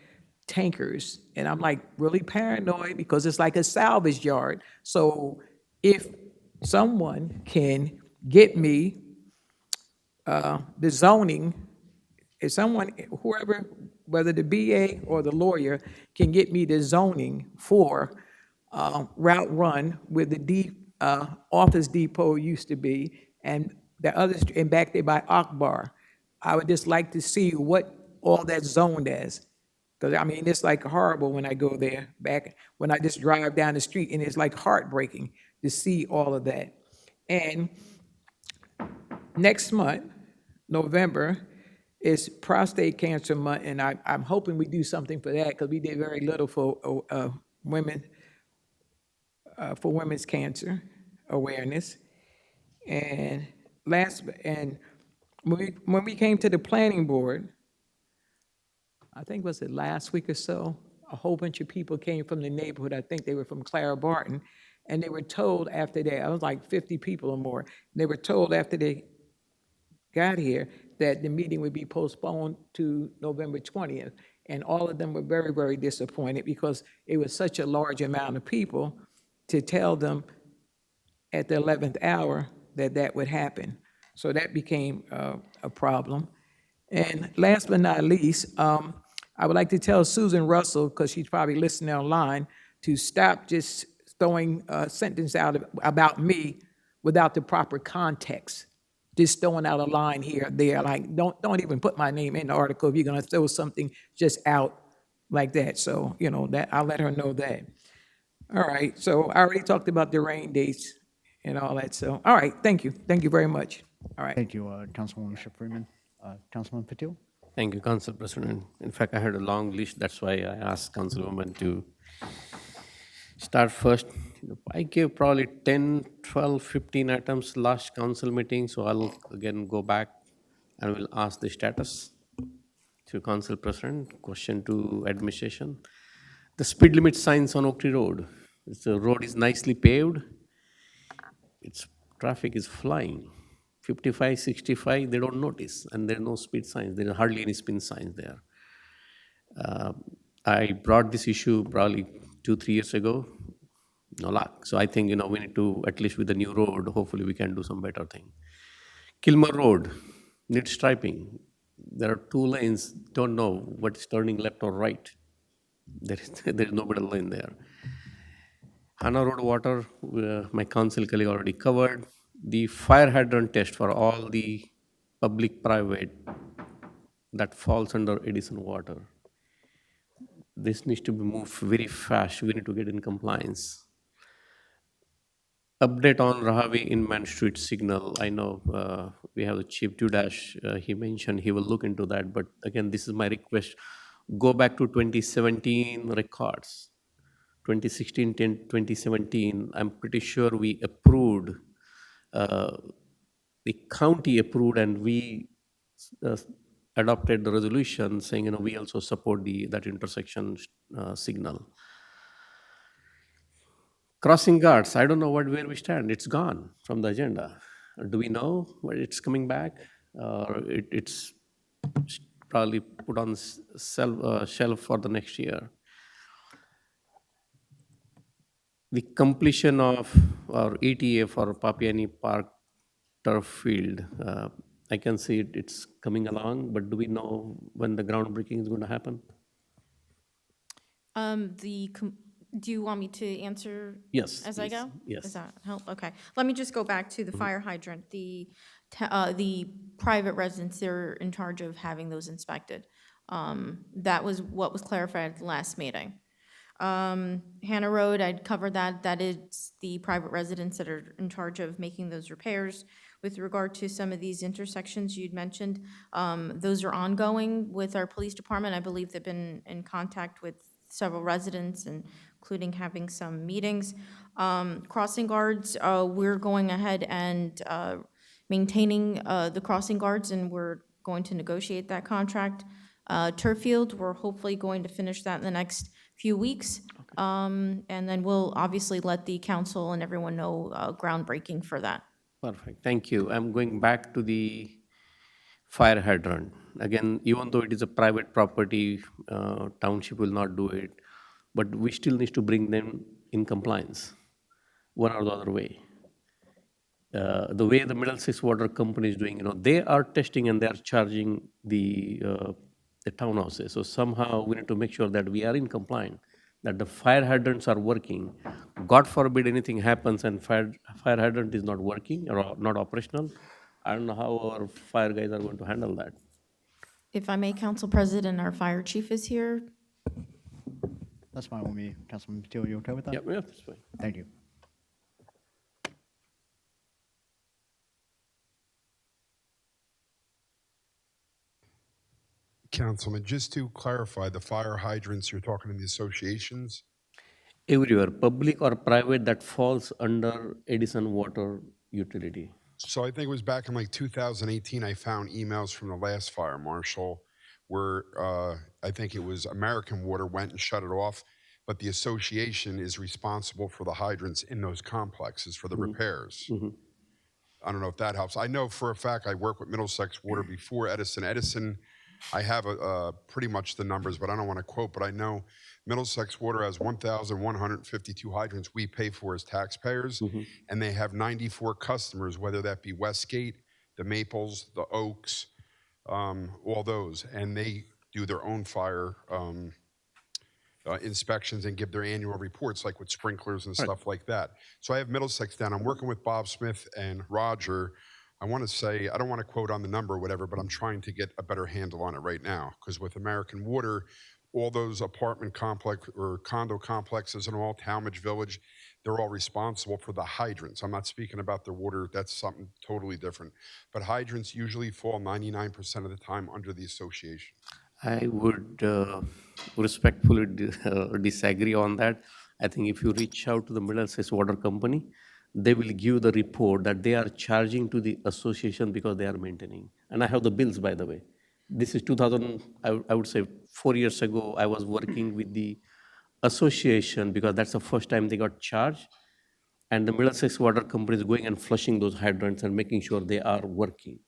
tankers, and I'm like really paranoid because it's like a salvage yard. So if someone can get me the zoning, if someone, whoever, whether the BA or the lawyer, can get me the zoning for Route 1 where the Office Depot used to be, and the others, and back there by Akbar, I would just like to see what all that's zoned as. Because, I mean, it's like horrible when I go there, back when I just drive down the street, and it's like heartbreaking to see all of that. And next month, November, is prostate cancer month, and I'm hoping we do something for that, because we did very little for women, for women's cancer awareness. And when we came to the planning board, I think was it last week or so, a whole bunch of people came from the neighborhood. I think they were from Clara Barton, and they were told after that, I was like 50 people or more, they were told after they got here that the meeting would be postponed to November 20th. And all of them were very, very disappointed because it was such a large amount of people to tell them at the 11th hour that that would happen. So that became a problem. And last but not least, I would like to tell Susan Russell, because she's probably listening online, to stop just throwing a sentence out about me without the proper context. Just throwing out a line here or there, like don't even put my name in the article if you're gonna throw something just out like that. So, that I'll let her know that. All right, so I already talked about the rain dates and all that, so, all right, thank you. Thank you very much. All right. Thank you, Councilwoman Freeman. Councilman Patil? Thank you, Council President. In fact, I had a long list. That's why I asked Councilwoman to start first. I gave probably 10, 12, 15 items last council meeting, so I'll again go back and will ask the status to Council President. Question to administration. The speed limit signs on Oak Tree Road. The road is nicely paved. Traffic is flying. 55, 65, they don't notice, and there are no speed signs. There are hardly any speed signs there. I brought this issue probably 2-3 years ago. No luck. So I think, we need to, at least with the new road, hopefully we can do some better thing. Kilmer Road needs striping. There are 2 lanes, don't know what is turning left or right. There is no middle lane there. Hana Road water, my council colleague already covered. The fire hydrant test for all the public-private that falls under Edison Water. This needs to be moved very fast. We need to get in compliance. Update on Rahavi Inman Street signal. I know we have the Chief Dudash. He mentioned he will look into that. But again, this is my request. Go back to 2017 records. 2016, 2017, I'm pretty sure we approved, the county approved, and we uh, adopted the resolution saying, we also support that intersection signal. Crossing guards, I don't know where we stand. It's gone from the agenda. Do we know when it's coming back? Or it's probably put on shelf for the next year? The completion of our ETA for Papiani Park turf field, I can see it's coming along, but do we know when the groundbreaking is going to happen? Do you want me to answer? Yes, As I please. go? Yes. Does that help? Okay. Let me just go back to the fire hydrant. The private residents, they're in charge of having those inspected. That was what was clarified at the last meeting. Hannah Road, I'd covered that. That is the private residents that are in charge of making those repairs. With regard to some of these intersections you'd mentioned, those are ongoing with our police department. I believe they've been in contact with several residents, including having some meetings. Crossing guards, we're going ahead and maintaining the crossing guards, and we're going to negotiate that contract. Turf field, we're hopefully going to finish that in the next few weeks. And then we'll obviously let the council and everyone know groundbreaking for that. Perfect, thank you. I'm going back to the fire hydrant. Again, even though it is a private property, township will not do it, but we still need to bring them in compliance, one or the other way. The way the Middlesex Water Company is doing, they are testing and they are charging the townhouses. So somehow we need to make sure that we are in compliance, that the fire hydrants are working. God forbid anything happens and fire hydrant is not working or not operational. I don't know how our fire guys are going to handle that. If I may, Council President, our fire chief is here. That's fine with me. Councilman Patil, you okay with that? Yeah, that's fine. Thank you. Councilman, just to clarify, the fire hydrants, you're talking in the associations? Everywhere, public or private, that falls under Edison Water Utility. So I think it was back in like 2018, I found emails from the last fire marshal where I think it was American Water went and shut it off, but the association is responsible for the hydrants in those complexes for the repairs. I don't know if that helps. I know for a fact I worked with Middlesex Water before Edison. Edison, I have pretty much the numbers, but I don't want to quote, but I know Middlesex Water has 1,152 hydrants we pay for as taxpayers, and they have 94 customers, whether that be Westgate, the Maples, the Oaks, all those, and they do their own fire inspections and give their annual reports, like with sprinklers and stuff like that. So I have Middlesex down. I'm working with Bob Smith and Roger. I want to say, I don't want to quote on the number or whatever, but I'm trying to get a better handle on it right now. Because with American Water, all those apartment complex or condo complexes and all, Talmadge Village, they're all responsible for the hydrants. I'm not speaking about the water, that's something totally different. But hydrants usually fall 99% of the time under the association. I would respectfully disagree on that. I think if you reach out to the Middlesex Water Company, they will give the report that they are charging to the association because they are maintaining. And I have the bills, by the way. This is 2000, I would say 4 years ago, I was working with the association because that's the first time they got charged. And the Middlesex Water Company is going and flushing those hydrants and making sure they are working.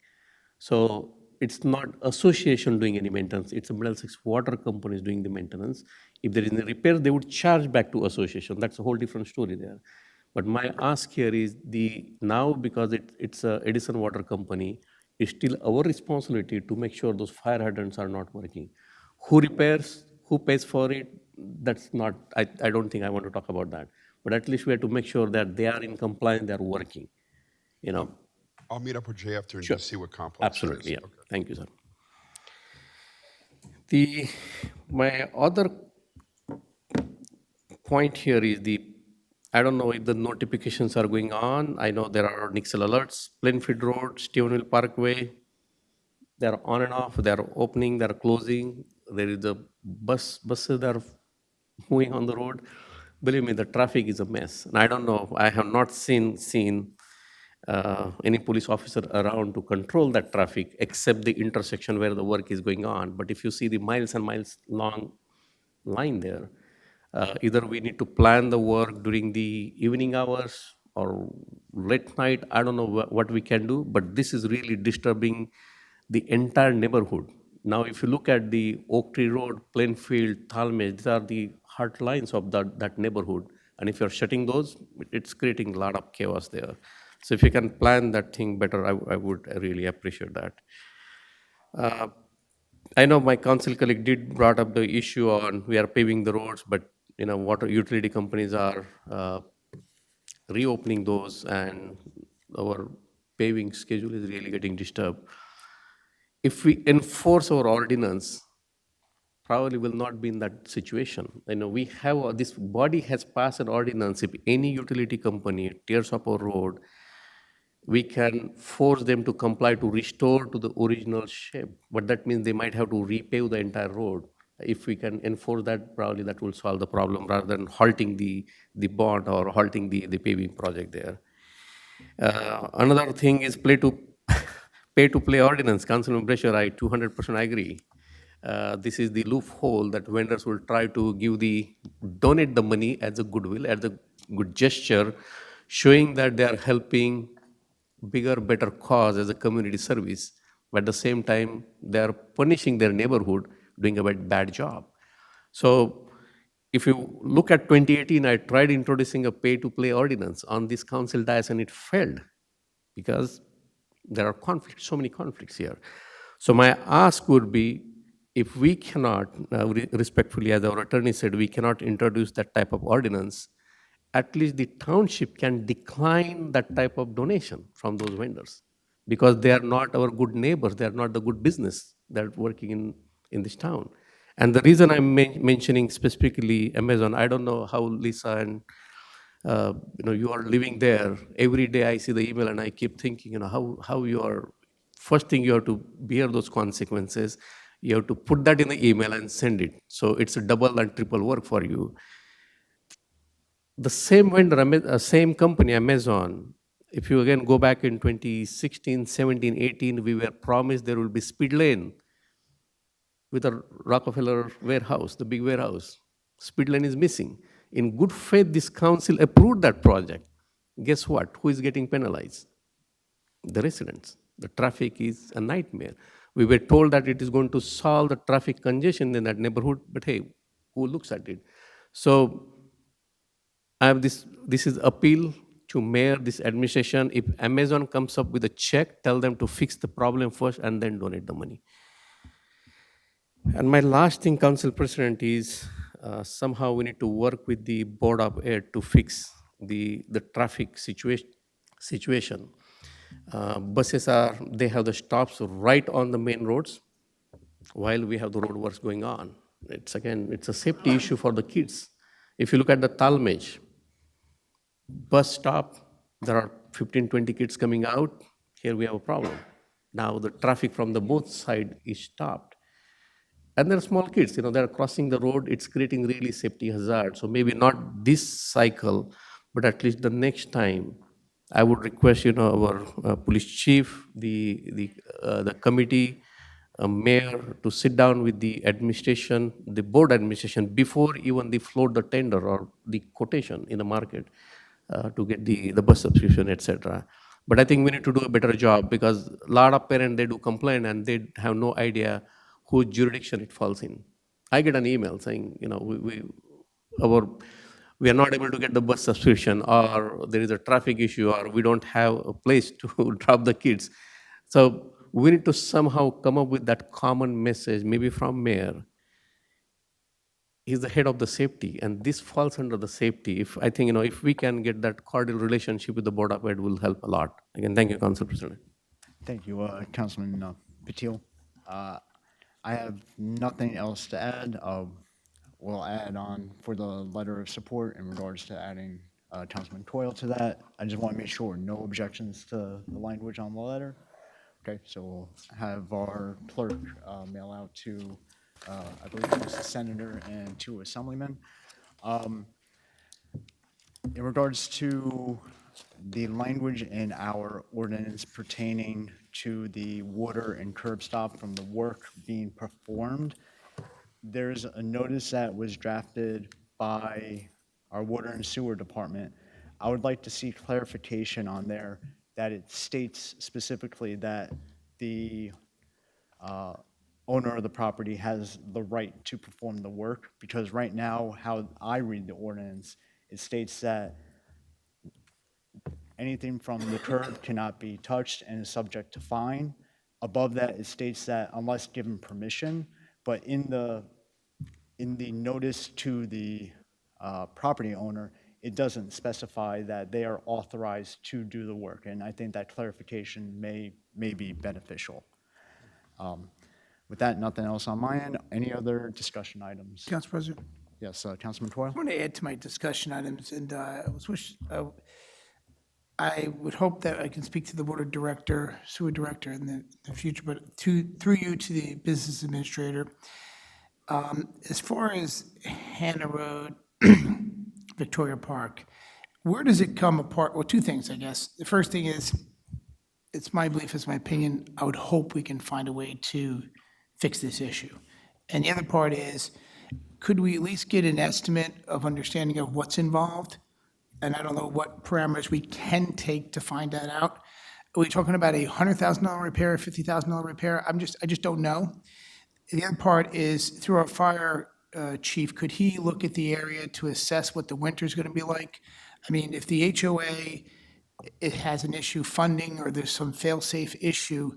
So it's not association doing any maintenance, it's a Middlesex Water Company is doing the maintenance. If there is any repair, they would charge back to association. That's a whole different story there. But my ask here is now because it's a Edison Water Company, it's still our responsibility to make sure those fire hydrants are not working. Who repairs, who pays for it, that's not, I don't think I want to talk about that. But at least we have to make sure that they are in compliance, they are working, I'll meet up with Jay after and Sure. just see what complex it is. Absolutely, yeah. Okay. Thank you, sir. My other point here is I don't know if the notifications are going on. I know there are Nixle alerts, Plainfield Road, Stevenville Parkway. They're on and off, they're opening, they're closing. There is the buses that are moving on the road. believe me, the traffic is a mess. And I don't know, I have not seen any police officer around to control that traffic except the intersection where the work is going on. But if you see the miles and miles long line there, either we need to plan the work during the evening hours or late night. I don't know what we can do, but this is really disturbing the entire neighborhood. Now, if you look at the Oak Tree Road, Plainfield, Talmadge, these are the heart lines of that neighborhood. And if you're shutting those, it's creating a lot of chaos there. So if you can plan that thing better, I would really appreciate that. I know my council colleague did brought up the issue on we are paving the roads, but water utility companies are reopening those, and our paving schedule is really getting disturbed. If we enforce our ordinance, probably will not be in that situation. We have this body has passed an ordinance. If any utility company tears up a road, we can force them to comply to restore to the original shape. But that means they might have to repave the entire road. If we can enforce that, probably that will solve the problem rather than halting the bond or halting the paving project there. Another thing is pay-to-play ordinance. Councilman Brasher, I 200% agree. This is the loophole that vendors will try to donate the money as a goodwill, as a good gesture, showing that they are helping bigger, better cause as a community service. But at the same time, they are punishing their neighborhood, doing a bad job. So if you look at 2018, I tried introducing a pay-to-play ordinance on this council dais and it failed because there are conflicts, so many conflicts here. So my ask would be, if we cannot, respectfully, as our attorney said, we cannot introduce that type of ordinance, at least the township can decline that type of donation from those vendors because they are not our good neighbors, they are not the good business that are working in this town. And the reason I'm mentioning specifically Amazon, I don't know how Lisa and you are living there. Every day I see the email and I keep thinking, how you are, first thing you have to bear those consequences. You have to put that in the email and send it. So it's a double and triple work for you. The same vendor, same company, Amazon, if you again go back in 2016, 17, 18, we were promised there will be speed lane with a Rockefeller warehouse, the big warehouse. Speed lane is missing. In good faith, this council approved that project. Guess what? Who is getting penalized? The residents. The traffic is a nightmare. We were told that it is going to solve the traffic congestion in that neighborhood, but hey, who looks at it? So I have this is appeal to mayor, this administration. If Amazon comes up with a check, tell them to fix the problem first and then donate the money. And my last thing, Council President, is somehow we need to work with the Board of Ed to fix the traffic situation. Buses they have the stops right on the main roads while we have the road works going on. It's a safety issue for the kids. If you look at the Talmadge bus stop, there are 15, 20 kids coming out. Here we have a problem. Now the traffic from the both sides is stopped. And there are small kids, they're crossing the road. It's creating really safety hazard. So maybe not this cycle, but at least the next time, I would request, our police chief, the committee, mayor to sit down with the administration, the board administration, before even they float the tender or the quotation in the market to get the bus subscription, etc. But I think we need to do a better job because a lot of parents, they do complain and they have no idea whose jurisdiction it falls in. I get an email saying, we are not able to get the bus subscription, or there is a traffic issue, or we don't have a place to drop the kids. So we need to somehow come up with that common message, maybe from mayor. He's the head of the safety, and this falls under the safety. I think, if we can get that cordial relationship with the Board of Ed, will help a lot. Again, thank you, Council President. Thank you, Councilman Patil. I have nothing else to add. We'll add on for the letter of support in regards to adding Councilman Coyle to that. I just want to make sure no objections to the language on the letter. Okay, so we'll have our clerk mail out to, I believe it was the senator and 2 assemblymen. In regards to the language in our ordinance pertaining to the water and curb stop from the work being performed, there's a notice that was drafted by our water and sewer department. I would like to see clarification on there that it states specifically that the owner of the property has the right to perform the work, because right now, how I read the ordinance, it states that anything from the curb cannot be touched and is subject to fine. Above that, it states that unless given permission, but in the notice to the property owner, it doesn't specify that they are authorized to do the work, and I think that clarification may be beneficial. With that, nothing else on my end. Any other discussion items? Council President, Yes, Councilman Toyle? I want to add to my discussion items, and I would hope that I can speak to the water director, sewer director in the future, but through you to the business administrator. As far as Hannah Road, Victoria Park, where does it come apart? Well, two things, I guess. The first thing is, it's my belief, it's my opinion, I would hope we can find a way to fix this issue. And the other part is, could we at least get an estimate of understanding of what's involved? And I don't know what parameters we can take to find that out. Are we talking about a $100,000 repair, $50,000 repair? I just don't know. The other part is, through our fire chief, could he look at the area to assess what the winter's going to be like? I mean, if the HOA, it has an issue funding, or there's some fail-safe issue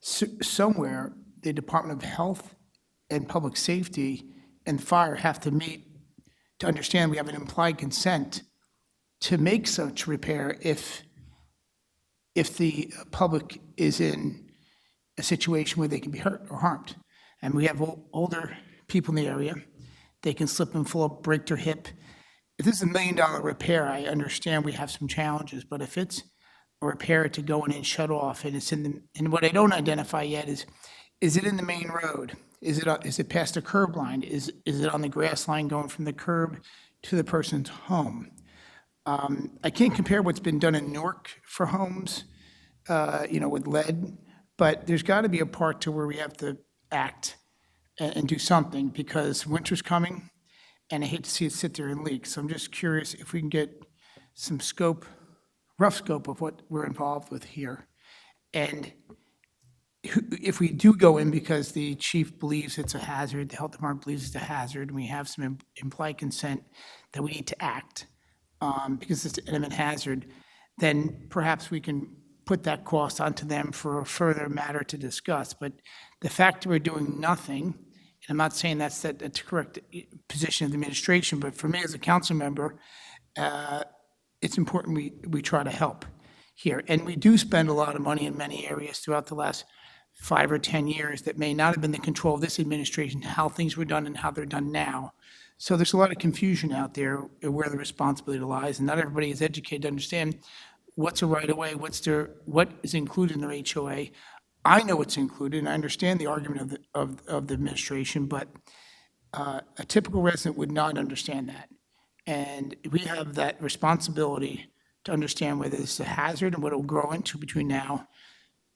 somewhere, the Department of Health and Public Safety and fire have to meet to understand we have an implied consent to make such repair if the public is in a situation where they can be hurt or harmed. And we have older people in the area, they can slip and fall, break their hip. If this is $1 million repair, I understand we have some challenges, but if it's a repair to go in and shut off, and it's and what I don't identify yet is it in the main road? Is it past the curb line? Is it on the grass line going from the curb to the person's home? I can't compare what's been done in Newark for homes, with lead, but there's got to be a part to where we have to act and do something, because winter's coming, and I hate to see it sit there and leak. So I'm just curious if we can get some rough scope of what we're involved with here. And if we do go in because the chief believes it's a hazard, the health department believes it's a hazard, and we have some implied consent that we need to act because it's an imminent hazard, then perhaps we can put that cost onto them for a further matter to discuss. But the fact that we're doing nothing, and I'm not saying that's the correct position of the administration, but for me as a council member, it's important we try to help here. And we do spend a lot of money in many areas throughout the last 5 or 10 years that may not have been the control of this administration, how things were done and how they're done now. So there's a lot of confusion out there where the responsibility lies, and not everybody is educated to understand what's a right-of-way, what is included in their HOA. I know what's included, and I understand the argument of the administration, but a typical resident would not understand that. And we have that responsibility to understand whether this is a hazard and what it will grow into between now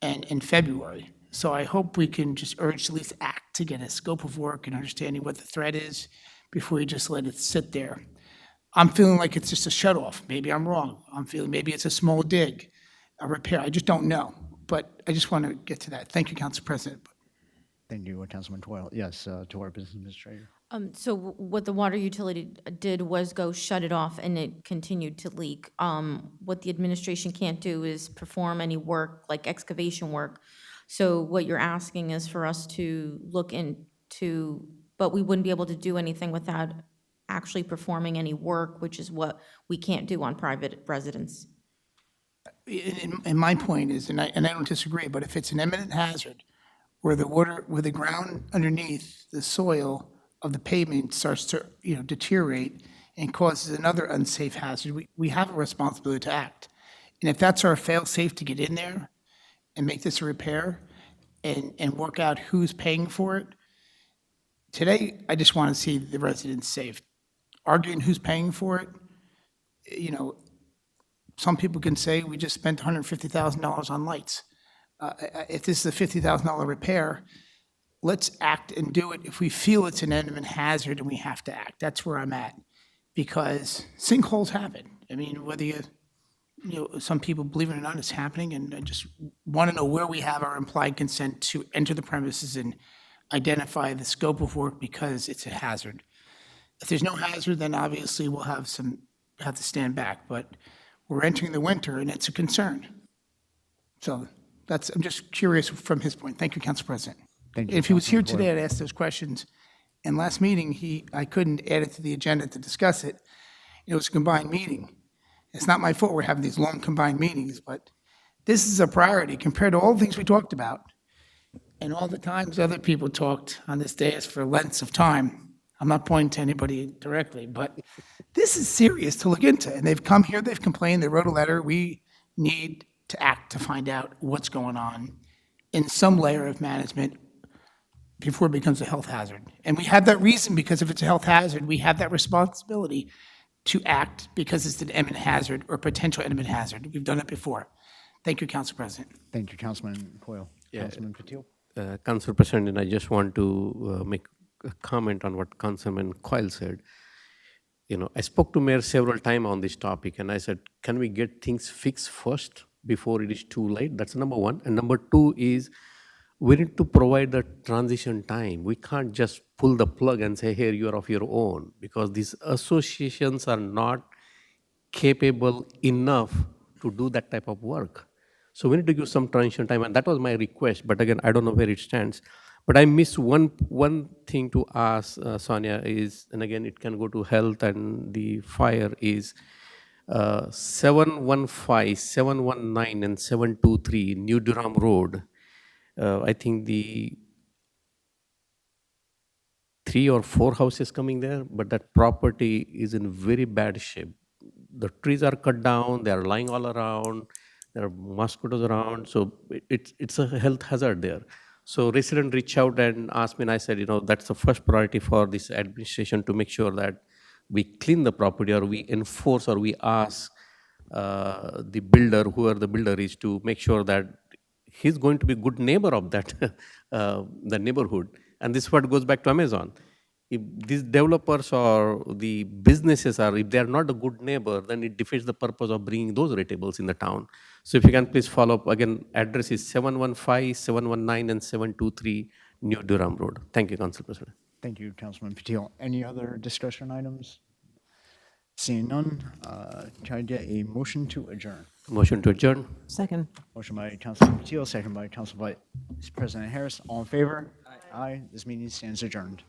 and February. So I hope we can just urge to at least act to get a scope of work and understanding what the threat is before we just let it sit there. I'm feeling like it's just a shut-off. Maybe I'm wrong. I'm feeling maybe it's a small dig, a repair. I just don't know. But I just want to get to that. Thank you, Council President. Thank you, Councilman Toyle. Yes, to our business administrator. So what the water utility did was go shut it off, and it continued to leak. What the administration can't do is perform any work, like excavation work. So what you're asking is for us to look into, but we wouldn't be able to do anything without actually performing any work, which is what we can't do on private residence. And my point is, and I don't disagree, but if it's an imminent hazard where the ground underneath the soil of the pavement starts to deteriorate and causes another unsafe hazard, we have a responsibility to act. And if that's our fail-safe to get in there and make this a repair and work out who's paying for it, today I just want to see the residents safe. Arguing who's paying for it, you know, some people can say we just spent $150,000 on lights. If this is a $50,000 repair, let's act and do it if we feel it's an imminent hazard and we have to act. That's where I'm at. Because sinkholes happen. I mean, whether you know, some people, believe it or not, it's happening, and I just want to know where we have our implied consent to enter the premises and identify the scope of work because it's a hazard. If there's no hazard, then obviously we'll have to stand back, but we're entering the winter and it's a concern. So I'm just curious from his point. Thank you, Council President. Thank you, If he was here Councilman today, I'd ask those questions. And last meeting, I couldn't add it to the agenda to discuss it. It was a combined meeting. It's not my fault we're having these long combined meetings, but this is a priority compared to all the things we talked about and all the times other people talked on this dais for lengths of time. I'm not pointing to anybody directly, but this is serious to look into. And they've come here, they've complained, they wrote a letter. We need to act to find out what's going on in some layer of management before it becomes a health hazard. And we have that reason because if it's a health hazard, we have that responsibility to act because it's an imminent hazard or potential imminent hazard. We've done it before. Thank you, Council President. Thank you, Councilman Coyle. Councilman Patil? Council President, and I just want to make a comment on what Councilman Coyle said. You know, I spoke to Mayor several times on this topic, and I said, can we get things fixed first before it is too late? That's number one. And number two is we need to provide the transition time. We can't just pull the plug and say, here, you're of your own, because these associations are not capable enough to do that type of work. So we need to give some transition time, and that was my request. But again, I don't know where it stands. But I miss one thing to ask Sonia is, and again, it can go to health and the fire, is 715, 719, and 723 New Durham Road. I think the 3 or 4 houses coming there, but that property is in very bad shape. The trees are cut down, they are lying all around, there are mosquitoes around, so it's a health hazard there. So resident reached out and asked me, and I said, you know, that's the first priority for this administration to make sure that we clean the property, or we enforce, or we ask the builder, whoever the builder is, to make sure that he's going to be a good neighbor of that the neighborhood. And this is what goes back to Amazon. If these developers or the businesses are, if they are not a good neighbor, then it defeats the purpose of bringing those retables in the town. So if you can please follow up, again, address is 715, 719, and 723 New Durham Road. Thank you, Council President. Thank you, Councilman Patil. Any other discussion items? Seeing none, can I get a motion to adjourn? Motion to adjourn. Second. Motion by Councilman Patil, second by Council Vice President Harris. All in favor? Aye. This meeting stands adjourned.